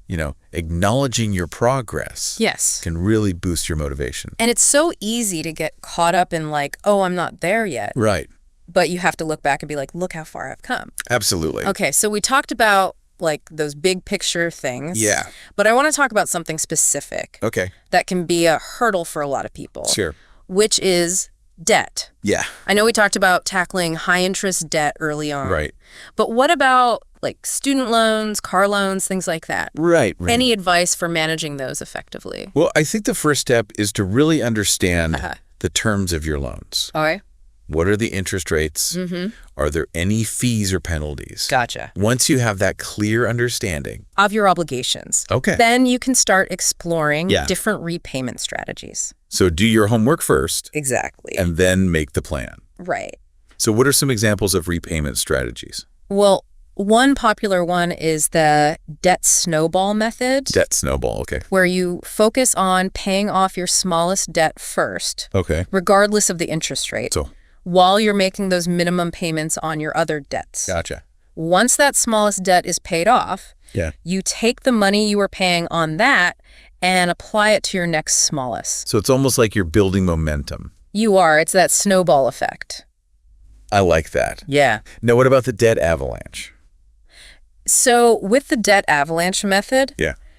Speaker 1: You know, acknowledging your progress can really boost your motivation.
Speaker 2: And it's so easy to get caught up in like, oh, I'm not there yet.
Speaker 1: Right.
Speaker 2: But you have to look back and be like, look how far I've come.
Speaker 1: Absolutely.
Speaker 2: Okay, so we talked about like those big picture things.
Speaker 1: Yeah.
Speaker 2: But I want to talk about something specific.
Speaker 1: Okay.
Speaker 2: That can be a hurdle for a lot of people.
Speaker 1: Sure.
Speaker 2: Which is debt.
Speaker 1: Yeah.
Speaker 2: I know we talked about tackling high interest debt early on.
Speaker 1: Right.
Speaker 2: But what about like student loans, car loans, things like that?
Speaker 1: Right.
Speaker 2: Any advice for managing those effectively?
Speaker 1: Well, I think the first step is to really understand the terms of your loans.
Speaker 2: All right.
Speaker 1: What are the interest rates? Are there any fees or penalties?
Speaker 2: Gotcha.
Speaker 1: Once you have that clear understanding
Speaker 2: of your obligations, then you can start exploring different repayment strategies.
Speaker 1: So do your homework first.
Speaker 2: Exactly.
Speaker 1: And then make the plan.
Speaker 2: Right.
Speaker 1: So what are some examples of repayment strategies?
Speaker 2: Well, one popular one is the debt snowball method.
Speaker 1: Debt snowball, okay.
Speaker 2: Where you focus on paying off your smallest debt first.
Speaker 1: Okay.
Speaker 2: Regardless of the interest rate.
Speaker 1: So
Speaker 2: while you're making those minimum payments on your other debts.
Speaker 1: Gotcha.
Speaker 2: Once that smallest debt is paid off, you take the money you were paying on that and apply it to your next smallest.
Speaker 1: So it's almost like you're building momentum.
Speaker 2: You are. It's that snowball effect.
Speaker 1: I like that.
Speaker 2: Yeah.
Speaker 1: Now, what about the debt avalanche?
Speaker 2: So with the debt avalanche method,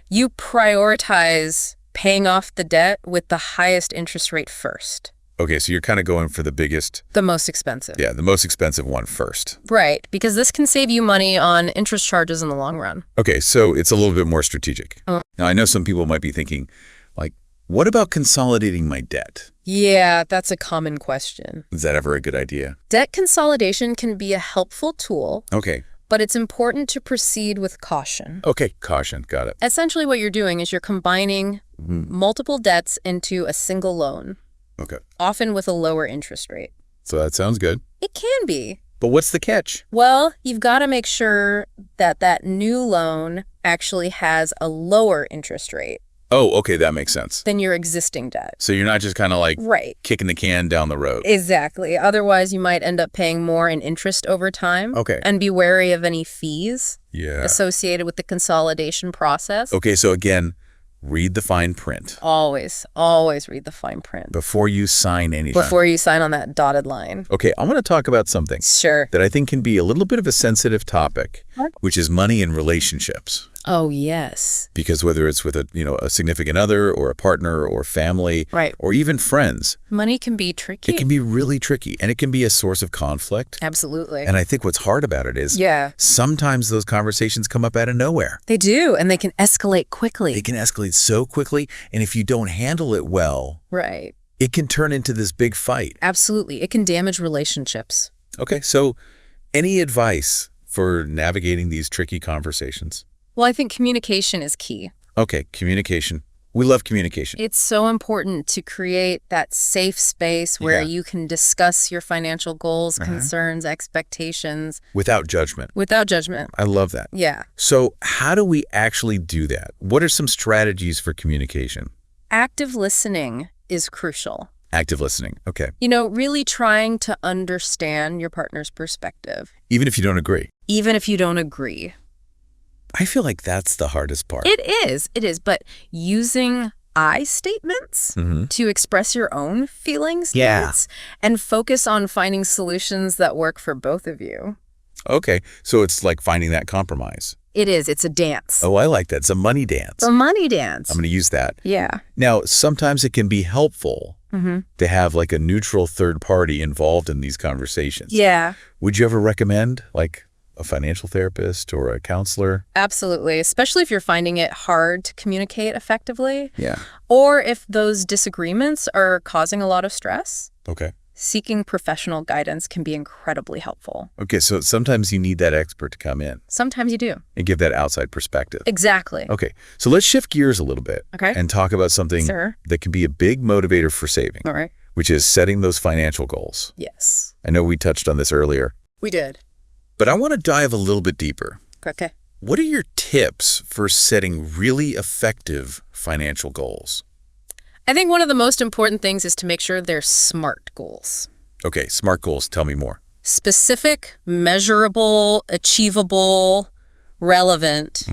Speaker 2: you prioritize paying off the debt with the highest interest rate first.
Speaker 1: Okay, so you're kind of going for the biggest...
Speaker 2: The most expensive.
Speaker 1: Yeah, the most expensive one first.
Speaker 2: Right, because this can save you money on interest charges in the long run.
Speaker 1: Okay, so it's a little bit more strategic. Now, I know some people might be thinking, like, what about consolidating my debt?
Speaker 2: Yeah, that's a common question.
Speaker 1: Is that ever a good idea?
Speaker 2: Debt consolidation can be a helpful tool.
Speaker 1: Okay.
Speaker 2: But it's important to proceed with caution.
Speaker 1: Okay, caution. Got it.
Speaker 2: Essentially what you're doing is you're combining multiple debts into a single loan.
Speaker 1: Okay.
Speaker 2: Often with a lower interest rate.
Speaker 1: So that sounds good.
Speaker 2: It can be.
Speaker 1: But what's the catch?
Speaker 2: Well, you've got to make sure that that new loan actually has a lower interest rate.
Speaker 1: Oh, okay, that makes sense.
Speaker 2: Than your existing debt.
Speaker 1: So you're not just kind of like kicking the can down the road.
Speaker 2: Exactly. Otherwise, you might end up paying more in interest over time.
Speaker 1: Okay.
Speaker 2: And be wary of any fees associated with the consolidation process.
Speaker 1: Okay, so again, read the fine print.
Speaker 2: Always, always read the fine print.
Speaker 1: Before you sign anything.
Speaker 2: Before you sign on that dotted line.
Speaker 1: Okay, I want to talk about something.
Speaker 2: Sure.
Speaker 1: That I think can be a little bit of a sensitive topic, which is money and relationships.
Speaker 2: Oh, yes.
Speaker 1: Because whether it's with a significant other or a partner or family or even friends.
Speaker 2: Money can be tricky.
Speaker 1: It can be really tricky and it can be a source of conflict.
Speaker 2: Absolutely.
Speaker 1: And I think what's hard about it is sometimes those conversations come up out of nowhere.
Speaker 2: They do. And they can escalate quickly.
Speaker 1: They can escalate so quickly. And if you don't handle it well, it can turn into this big fight.
Speaker 2: Absolutely. It can damage relationships.
Speaker 1: Okay. So any advice for navigating these tricky conversations?
Speaker 2: Well, I think communication is key.
Speaker 1: Okay, communication. We love communication.
Speaker 2: It's so important to create that safe space where you can discuss your financial goals, concerns, expectations.
Speaker 1: Without judgment.
Speaker 2: Without judgment.
Speaker 1: I love that.
Speaker 2: Yeah.
Speaker 1: So how do we actually do that? What are some strategies for communication?
Speaker 2: Active listening is crucial.
Speaker 1: Active listening. Okay.
Speaker 2: You know, really trying to understand your partner's perspective.
Speaker 1: Even if you don't agree.
Speaker 2: Even if you don't agree.
Speaker 1: I feel like that's the hardest part.
Speaker 2: It is. But using I statements to express your own feelings,
Speaker 1: Yeah.
Speaker 2: needs, and focus on finding solutions that work for both of you.
Speaker 1: Okay, so it's like finding that compromise.
Speaker 2: It is. It's a dance.
Speaker 1: Oh, I like that. It's a money dance.
Speaker 2: The money dance.
Speaker 1: I'm going to use that.
Speaker 2: Yeah.
Speaker 1: Now, sometimes it can be helpful to have like a neutral third party involved in these conversations.
Speaker 2: Yeah.
Speaker 1: Would you ever recommend like a financial therapist or a counselor?
Speaker 2: Absolutely, especially if you're finding it hard to communicate effectively.
Speaker 1: Yeah.
Speaker 2: Or if those disagreements are causing a lot of stress.
Speaker 1: Okay.
Speaker 2: Seeking professional guidance can be incredibly helpful.
Speaker 1: Okay, so sometimes you need that expert to come in
Speaker 2: Sometimes you do.
Speaker 1: and give that outside perspective.
Speaker 2: Exactly.
Speaker 1: Okay, so let's shift gears a little bit
Speaker 2: Okay.
Speaker 1: and talk about something
Speaker 2: Sir.
Speaker 1: that can be a big motivator for saving,
Speaker 2: All right.
Speaker 1: which is setting those financial goals.
Speaker 2: Yes.
Speaker 1: I know we touched on this earlier,
Speaker 2: We did.
Speaker 1: but I want to dive a little bit deeper.
Speaker 2: Okay.
Speaker 1: What are your tips for setting really effective financial goals?
Speaker 2: I think one of the most important things is to make sure they're SMART goals.
Speaker 1: Okay, SMART goals, tell me more.
Speaker 2: Specific, measurable, achievable, relevant,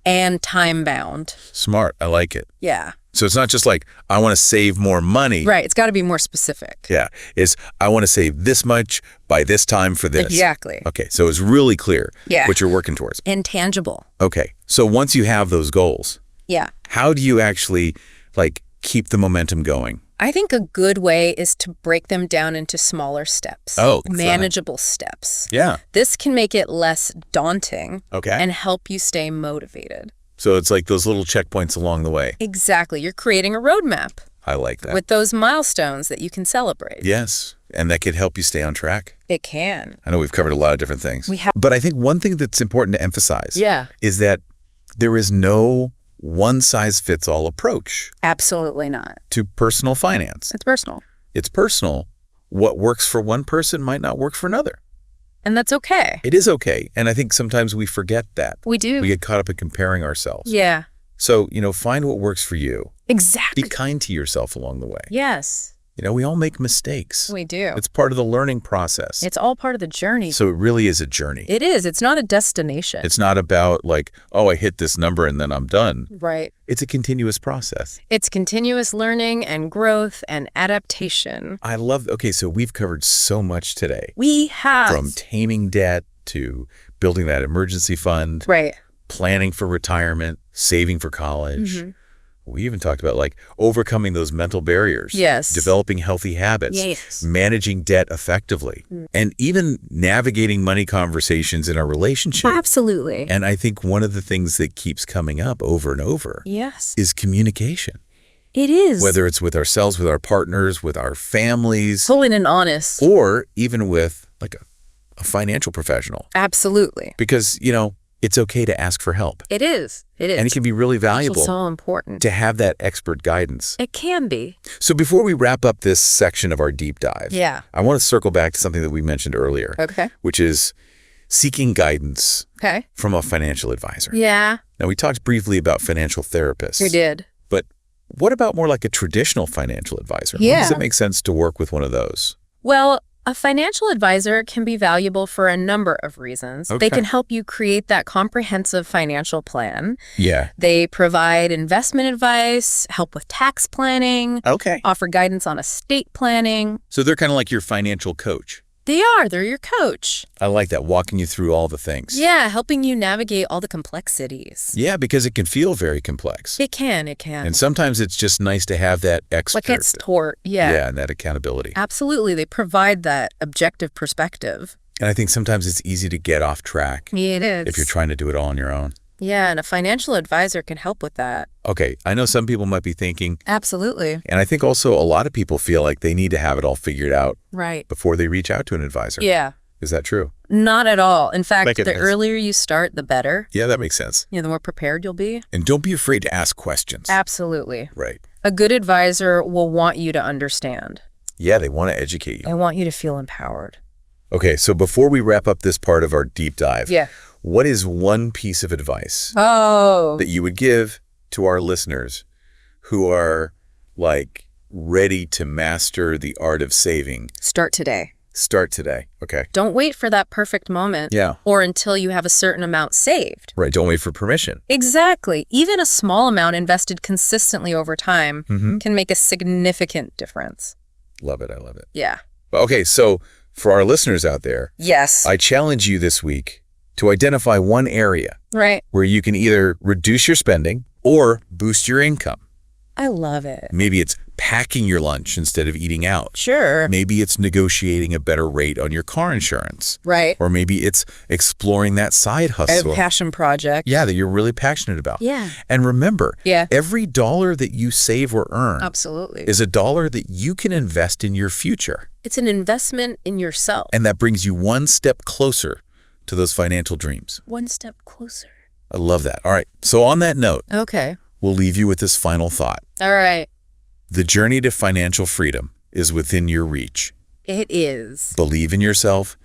Speaker 2: and time-bound.
Speaker 1: SMART, I like it.
Speaker 2: Yeah.
Speaker 1: So it's not just like, I want to save more money.
Speaker 2: Right. It's got to be more specific.
Speaker 1: Yeah, it's, I want to save this much by this time for this.
Speaker 2: Exactly.
Speaker 1: Okay, so it's really clear
Speaker 2: Yeah.
Speaker 1: what you're working towards.
Speaker 2: And tangible.
Speaker 1: Okay, so once you have those goals,
Speaker 2: Yeah.
Speaker 1: how do you actually like keep the momentum going?
Speaker 2: I think a good way is to break them down into smaller steps.
Speaker 1: Oh, fun.
Speaker 2: Manageable steps.
Speaker 1: Yeah.
Speaker 2: This can make it less daunting
Speaker 1: Okay.
Speaker 2: and help you stay motivated.
Speaker 1: So it's like those little checkpoints along the way.
Speaker 2: Exactly. You're creating a roadmap
Speaker 1: I like that.
Speaker 2: with those milestones that you can celebrate.
Speaker 1: Yes, and that could help you stay on track.
Speaker 2: It can.
Speaker 1: I know we've covered a lot of different things.
Speaker 2: We have.
Speaker 1: But I think one thing that's important to emphasize
Speaker 2: Yeah.
Speaker 1: is that there is no one-size-fits-all approach
Speaker 2: Absolutely not.
Speaker 1: to personal finance.
Speaker 2: It's personal.
Speaker 1: It's personal. What works for one person might not work for another.
Speaker 2: And that's okay.
Speaker 1: It is okay. And I think sometimes we forget that.
Speaker 2: We do.
Speaker 1: We get caught up in comparing ourselves.
Speaker 2: Yeah.
Speaker 1: So, find what works for you.
Speaker 2: Exactly.
Speaker 1: Be kind to yourself along the way.
Speaker 2: Yes.
Speaker 1: We all make mistakes.
Speaker 2: We do.
Speaker 1: It's part of the learning process.
Speaker 2: It's all part of the journey.
Speaker 1: So it really is a journey.
Speaker 2: It is. It's not a destination.
Speaker 1: It's not about like, oh, I hit this number and then I'm done.
Speaker 2: Right.
Speaker 1: It's a continuous process.
Speaker 2: It's continuous learning and growth and adaptation.
Speaker 1: I love, okay, so we've covered so much today.
Speaker 2: We have.
Speaker 1: From taming debt to building that emergency fund,
Speaker 2: Right.
Speaker 1: planning for retirement, saving for college. We even talked about like overcoming those mental barriers.
Speaker 2: Yes.
Speaker 1: Developing healthy habits.
Speaker 2: Yes.
Speaker 1: Managing debt effectively. And even navigating money conversations in our relationship.
Speaker 2: Absolutely.
Speaker 1: And I think one of the things that keeps coming up over and over
Speaker 2: Yes.
Speaker 1: is communication.
Speaker 2: It is.
Speaker 1: Whether it's with ourselves, with our partners, with our families,
Speaker 2: Fully and honest.
Speaker 1: or even with like a financial professional.
Speaker 2: Absolutely.
Speaker 1: Because, it's okay to ask for help.
Speaker 2: It is. It is.
Speaker 1: And it can be really valuable
Speaker 2: It's so important.
Speaker 1: to have that expert guidance.
Speaker 2: It can be.
Speaker 1: So before we wrap up this section of our deep dive,
Speaker 2: Yeah.
Speaker 1: I want to circle back to something that we mentioned earlier,
Speaker 2: Okay.
Speaker 1: which is seeking guidance
Speaker 2: Okay.
Speaker 1: from a financial advisor.
Speaker 2: Yeah.
Speaker 1: Now, we talked briefly about financial therapists.
Speaker 2: You did.
Speaker 1: But what about more like a traditional financial advisor? When
Speaker 2: Yeah.
Speaker 1: does it make sense to work with one of those?
Speaker 2: Well, a financial advisor can be valuable for a number of reasons.
Speaker 1: Okay.
Speaker 2: They can help you create that comprehensive financial plan.
Speaker 1: Yeah.
Speaker 2: They provide investment advice, help with tax planning,
Speaker 1: Okay.
Speaker 2: offer guidance on estate planning.
Speaker 1: So they're kind of like your financial coach.
Speaker 2: They are. They're your coach.
Speaker 1: I like that, walking you through all the things.
Speaker 2: Yeah, helping you navigate all the complexities.
Speaker 1: Yeah, because it can feel very complex.
Speaker 2: It can. It can.
Speaker 1: And sometimes it's just nice to have that expert.
Speaker 2: Like it's tort. Yeah.
Speaker 1: Yeah, and that accountability.
Speaker 2: Absolutely. They provide that objective perspective.
Speaker 1: And I think sometimes it's easy to get off track
Speaker 2: Yeah, it is.
Speaker 1: if you're trying to do it all on your own.
Speaker 2: Yeah, and a financial advisor can help with that.
Speaker 1: Okay, I know some people might be thinking,
Speaker 2: Absolutely.
Speaker 1: and I think also a lot of people feel like they need to have it all figured out
Speaker 2: Right.
Speaker 1: before they reach out to an advisor.
Speaker 2: Yeah.
Speaker 1: Is that true?
Speaker 2: Not at all. In fact,
Speaker 1: Make it
Speaker 2: the
Speaker 1: nice.
Speaker 2: earlier you start, the better.
Speaker 1: Yeah, that makes sense.
Speaker 2: The more prepared you'll be.
Speaker 1: And don't be afraid to ask questions.
Speaker 2: Absolutely.
Speaker 1: Right.
Speaker 2: A good advisor will want you to understand.
Speaker 1: Yeah, they want to educate you.
Speaker 2: They want you to feel empowered.
Speaker 1: Okay, so before we wrap up this part of our deep dive,
Speaker 2: Yeah.
Speaker 1: what is one piece of advice
Speaker 2: Oh.
Speaker 1: that you would give to our listeners who are like ready to master the art of saving?
Speaker 2: Start today.
Speaker 1: Start today. Okay.
Speaker 2: Don't wait for that perfect moment.
Speaker 1: Yeah.
Speaker 2: Or until you have a certain amount saved.
Speaker 1: Right. Don't wait for permission.
Speaker 2: Exactly. Even a small amount invested consistently over time can make a significant difference.
Speaker 1: Love it. I love it.
Speaker 2: Yeah.
Speaker 1: Okay. So for our listeners out there,
Speaker 2: Yes.
Speaker 1: I challenge you this week to identify one area
Speaker 2: Right.
Speaker 1: where you can either reduce your spending or boost your income.
Speaker 2: I love it.
Speaker 1: Maybe it's packing your lunch instead of eating out.
Speaker 2: Sure.
Speaker 1: Maybe it's negotiating a better rate on your car insurance.
Speaker 2: Right.
Speaker 1: Or maybe it's exploring that side hustle.
Speaker 2: A passion project.
Speaker 1: Yeah, that you're really passionate about.
Speaker 2: Yeah.
Speaker 1: And remember,
Speaker 2: Yeah.
Speaker 1: every dollar that you save or earn
Speaker 2: Absolutely.
Speaker 1: is a dollar that you can invest in your future.
Speaker 2: It's an investment in yourself.
Speaker 1: And that brings you one step closer to those financial dreams.
Speaker 2: One step closer.
Speaker 1: I love that. All right. So on that note,
Speaker 2: Okay.
Speaker 1: we'll leave you with this final thought.
Speaker 2: All right.
Speaker 1: The journey to financial freedom is within your reach.
Speaker 2: It is.
Speaker 1: Believe in yourself.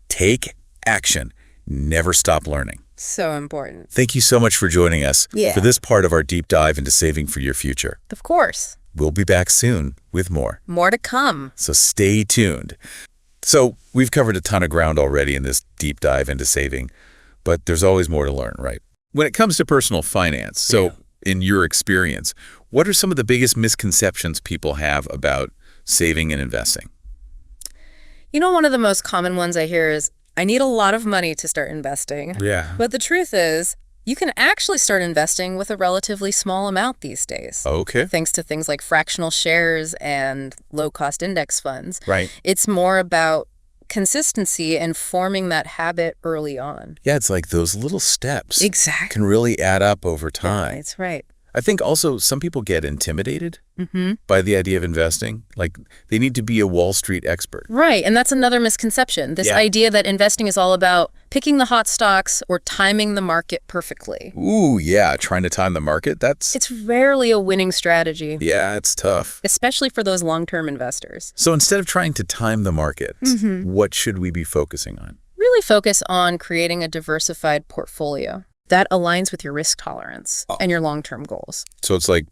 Speaker 1: Take action. Never stop learning.
Speaker 2: So important.
Speaker 1: Thank you so much for joining us
Speaker 2: Yeah.
Speaker 1: for this part of our deep dive into saving for your future.
Speaker 2: Of course.
Speaker 1: We'll be back soon with more.
Speaker 2: More to come.
Speaker 1: So stay tuned. So we've covered a ton of ground already in this deep dive into saving, but there's always more to learn, right? When it comes to personal finance, so in your experience, what are some of the biggest misconceptions people have about saving and investing?
Speaker 2: You know, one of the most common ones I hear is, I need a lot of money to start investing.
Speaker 1: Yeah.
Speaker 2: But the truth is, you can actually start investing with a relatively small amount these days.
Speaker 1: Okay.
Speaker 2: Thanks to things like fractional shares and low-cost index funds.
Speaker 1: Right.
Speaker 2: It's more about consistency and forming that habit early on.
Speaker 1: Yeah, it's like those little steps
Speaker 2: Exactly.
Speaker 1: can really add up over time.
Speaker 2: That's right.
Speaker 1: I think also some people get intimidated by the idea of investing. Like they need to be a Wall Street expert.
Speaker 2: Right, and that's another misconception. This idea that investing is all about picking the hot stocks or timing the market perfectly.
Speaker 1: Ooh, yeah, trying to time the market,
Speaker 2: It's rarely a winning strategy,
Speaker 1: yeah, it's tough.
Speaker 2: especially for those long-term investors.
Speaker 1: So instead of trying to time the market, what should we be focusing on?
Speaker 2: Really focus on creating a diversified portfolio that aligns with your risk tolerance and your long-term goals.
Speaker 1: So it's like,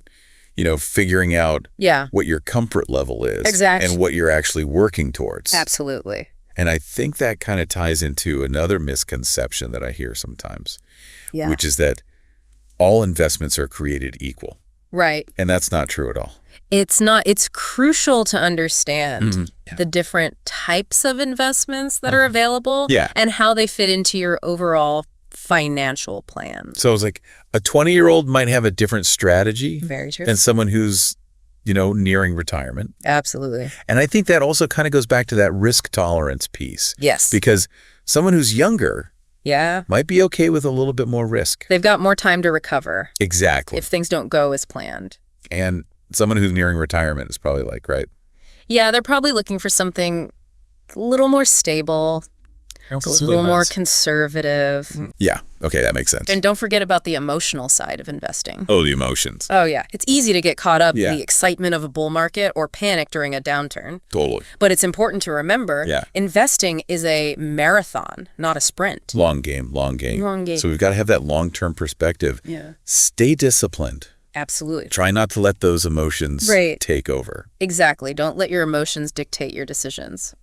Speaker 1: figuring out
Speaker 2: Yeah,
Speaker 1: what your comfort level is.
Speaker 2: Exactly.
Speaker 1: And what you're actually working towards.
Speaker 2: absolutely.
Speaker 1: And I think that kind of ties into another misconception that I hear sometimes,
Speaker 2: Yeah.
Speaker 1: which is that all investments are created equal.
Speaker 2: Right.
Speaker 1: And that's not true at all.
Speaker 2: It's not. It's crucial to understand
Speaker 1: Yeah.
Speaker 2: the different types of investments that are available
Speaker 1: Yeah.
Speaker 2: and how they fit into your overall financial plan.
Speaker 1: So it's like a 20-year-old might have a different strategy
Speaker 2: Very true.
Speaker 1: than someone who's, nearing retirement.
Speaker 2: Absolutely.
Speaker 1: And I think that also kind of goes back to that risk tolerance piece.
Speaker 2: Yes.
Speaker 1: Because someone who's younger
Speaker 2: Yeah.
Speaker 1: might be okay with a little bit more risk.
Speaker 2: They've got more time to recover
Speaker 1: Exactly.
Speaker 2: if things don't go as planned.
Speaker 1: And someone who's nearing retirement is probably like, right?
Speaker 2: Yeah, they're probably looking for something a little more stable, a little more conservative.
Speaker 1: Yeah. Okay, that makes sense.
Speaker 2: And don't forget about the emotional side of investing.
Speaker 1: Oh, the emotions.
Speaker 2: Oh, yeah. It's easy to get caught up
Speaker 1: Yeah.
Speaker 2: in the excitement of a bull market or panic during a downturn.
Speaker 1: Totally.
Speaker 2: But it's important to remember,
Speaker 1: Yeah.
Speaker 2: investing is a marathon, not a sprint.
Speaker 1: Long game, long game.
Speaker 2: Long game.
Speaker 1: So we've got to have that long-term perspective.
Speaker 2: Yeah.
Speaker 1: Stay disciplined.
Speaker 2: Absolutely.
Speaker 1: Try not to let those emotions
Speaker 2: Right.
Speaker 1: take over.
Speaker 2: Exactly. Don't let your emotions dictate your decisions.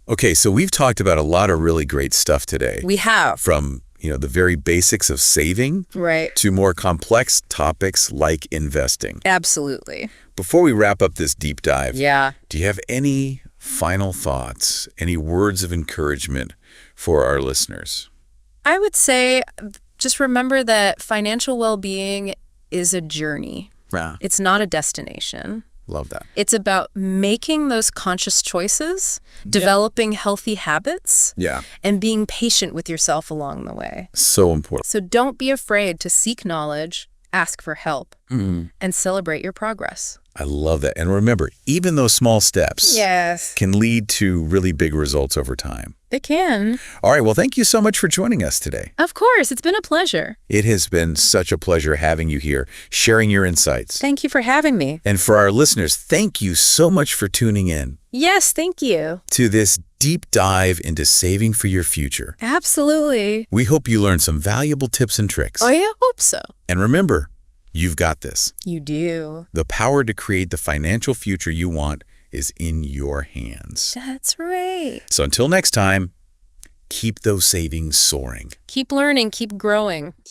Speaker 1: Okay, so we've talked about a lot of really great stuff today.
Speaker 2: We have.
Speaker 1: From, the very basics of saving
Speaker 2: Right.
Speaker 1: to more complex topics like investing.
Speaker 2: Absolutely.
Speaker 1: Before we wrap up this deep dive,
Speaker 2: Yeah.
Speaker 1: do you have any final thoughts, any words of encouragement for our listeners?
Speaker 2: I would say just remember that financial well-being is a journey.
Speaker 1: Yeah.
Speaker 2: It's not a destination.
Speaker 1: Love that.
Speaker 2: It's about making those conscious choices, developing healthy habits,
Speaker 1: Yeah.
Speaker 2: and being patient with yourself along the way.
Speaker 1: So important.
Speaker 2: So don't be afraid to seek knowledge, ask for help, and celebrate your progress.
Speaker 1: I love that. And remember, even those small steps
Speaker 2: Yes.
Speaker 1: can lead to really big results over time.
Speaker 2: They can.
Speaker 1: All right. Well, thank you so much for joining us today.
Speaker 2: Of course. It's been a pleasure.
Speaker 1: It has been such a pleasure having you here, sharing your insights.
Speaker 2: Thank you for having me.
Speaker 1: And for our listeners, thank you so much for tuning in
Speaker 2: Yes, thank you.
Speaker 1: to this deep dive into saving for your future.
Speaker 2: Absolutely.
Speaker 1: We hope you learned some valuable tips and tricks.
Speaker 2: I hope so.
Speaker 1: And remember, you've got this.
Speaker 2: You do.
Speaker 1: The power to create the financial future you want is in your hands.
Speaker 2: That's right.
Speaker 1: So until next time, keep those savings soaring.
Speaker 2: Keep learning, keep growing.